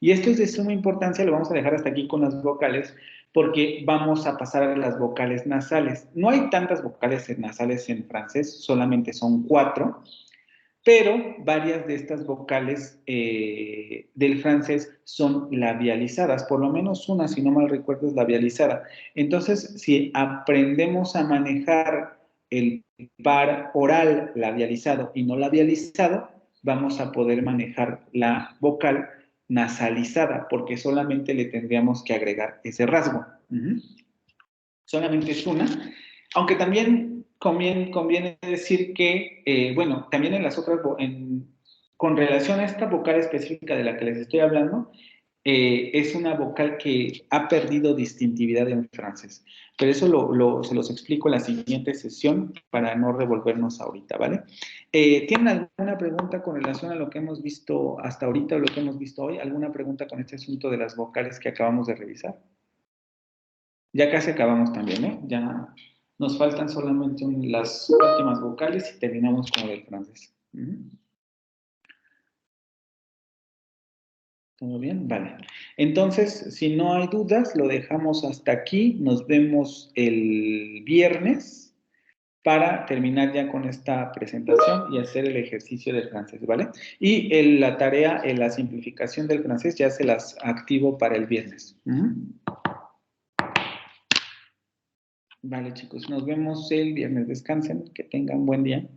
Y esto es de suma importancia, lo vamos a dejar hasta aquí con las vocales, porque vamos a pasar a las vocales nasales. No hay tantas vocales nasales en francés, solamente son 4, pero varias de estas vocales del francés son labializadas, por lo menos una, si no mal recuerdo, es labializada. Entonces, si aprendemos a manejar el par oral labializado y no labializado, vamos a poder manejar la vocal nasalizada, porque solamente le tendríamos que agregar ese rasgo. Solamente es una, aunque también conviene decir que, bueno, también en las otras, con relación a esta vocal específica de la que les estoy hablando, es una vocal que ha perdido distintividad en francés. Pero eso se los explico en la siguiente sesión para no revolvernos ahorita, ¿vale? ¿Tienen alguna pregunta con relación a lo que hemos visto hasta ahorita o lo que hemos visto hoy? ¿Alguna pregunta con este asunto de las vocales que acabamos de revisar? Ya casi acabamos también, ¿eh? Ya nos faltan solamente las últimas vocales y terminamos con el francés. ¿Todo bien? Vale. Entonces, si no hay dudas, lo dejamos hasta aquí. Nos vemos el viernes para terminar ya con esta presentación y hacer el ejercicio del francés, ¿vale? Y la tarea, la simplificación del francés ya se las activo para el viernes. Vale, chicos, nos vemos el viernes. Descansen, que tengan buen día.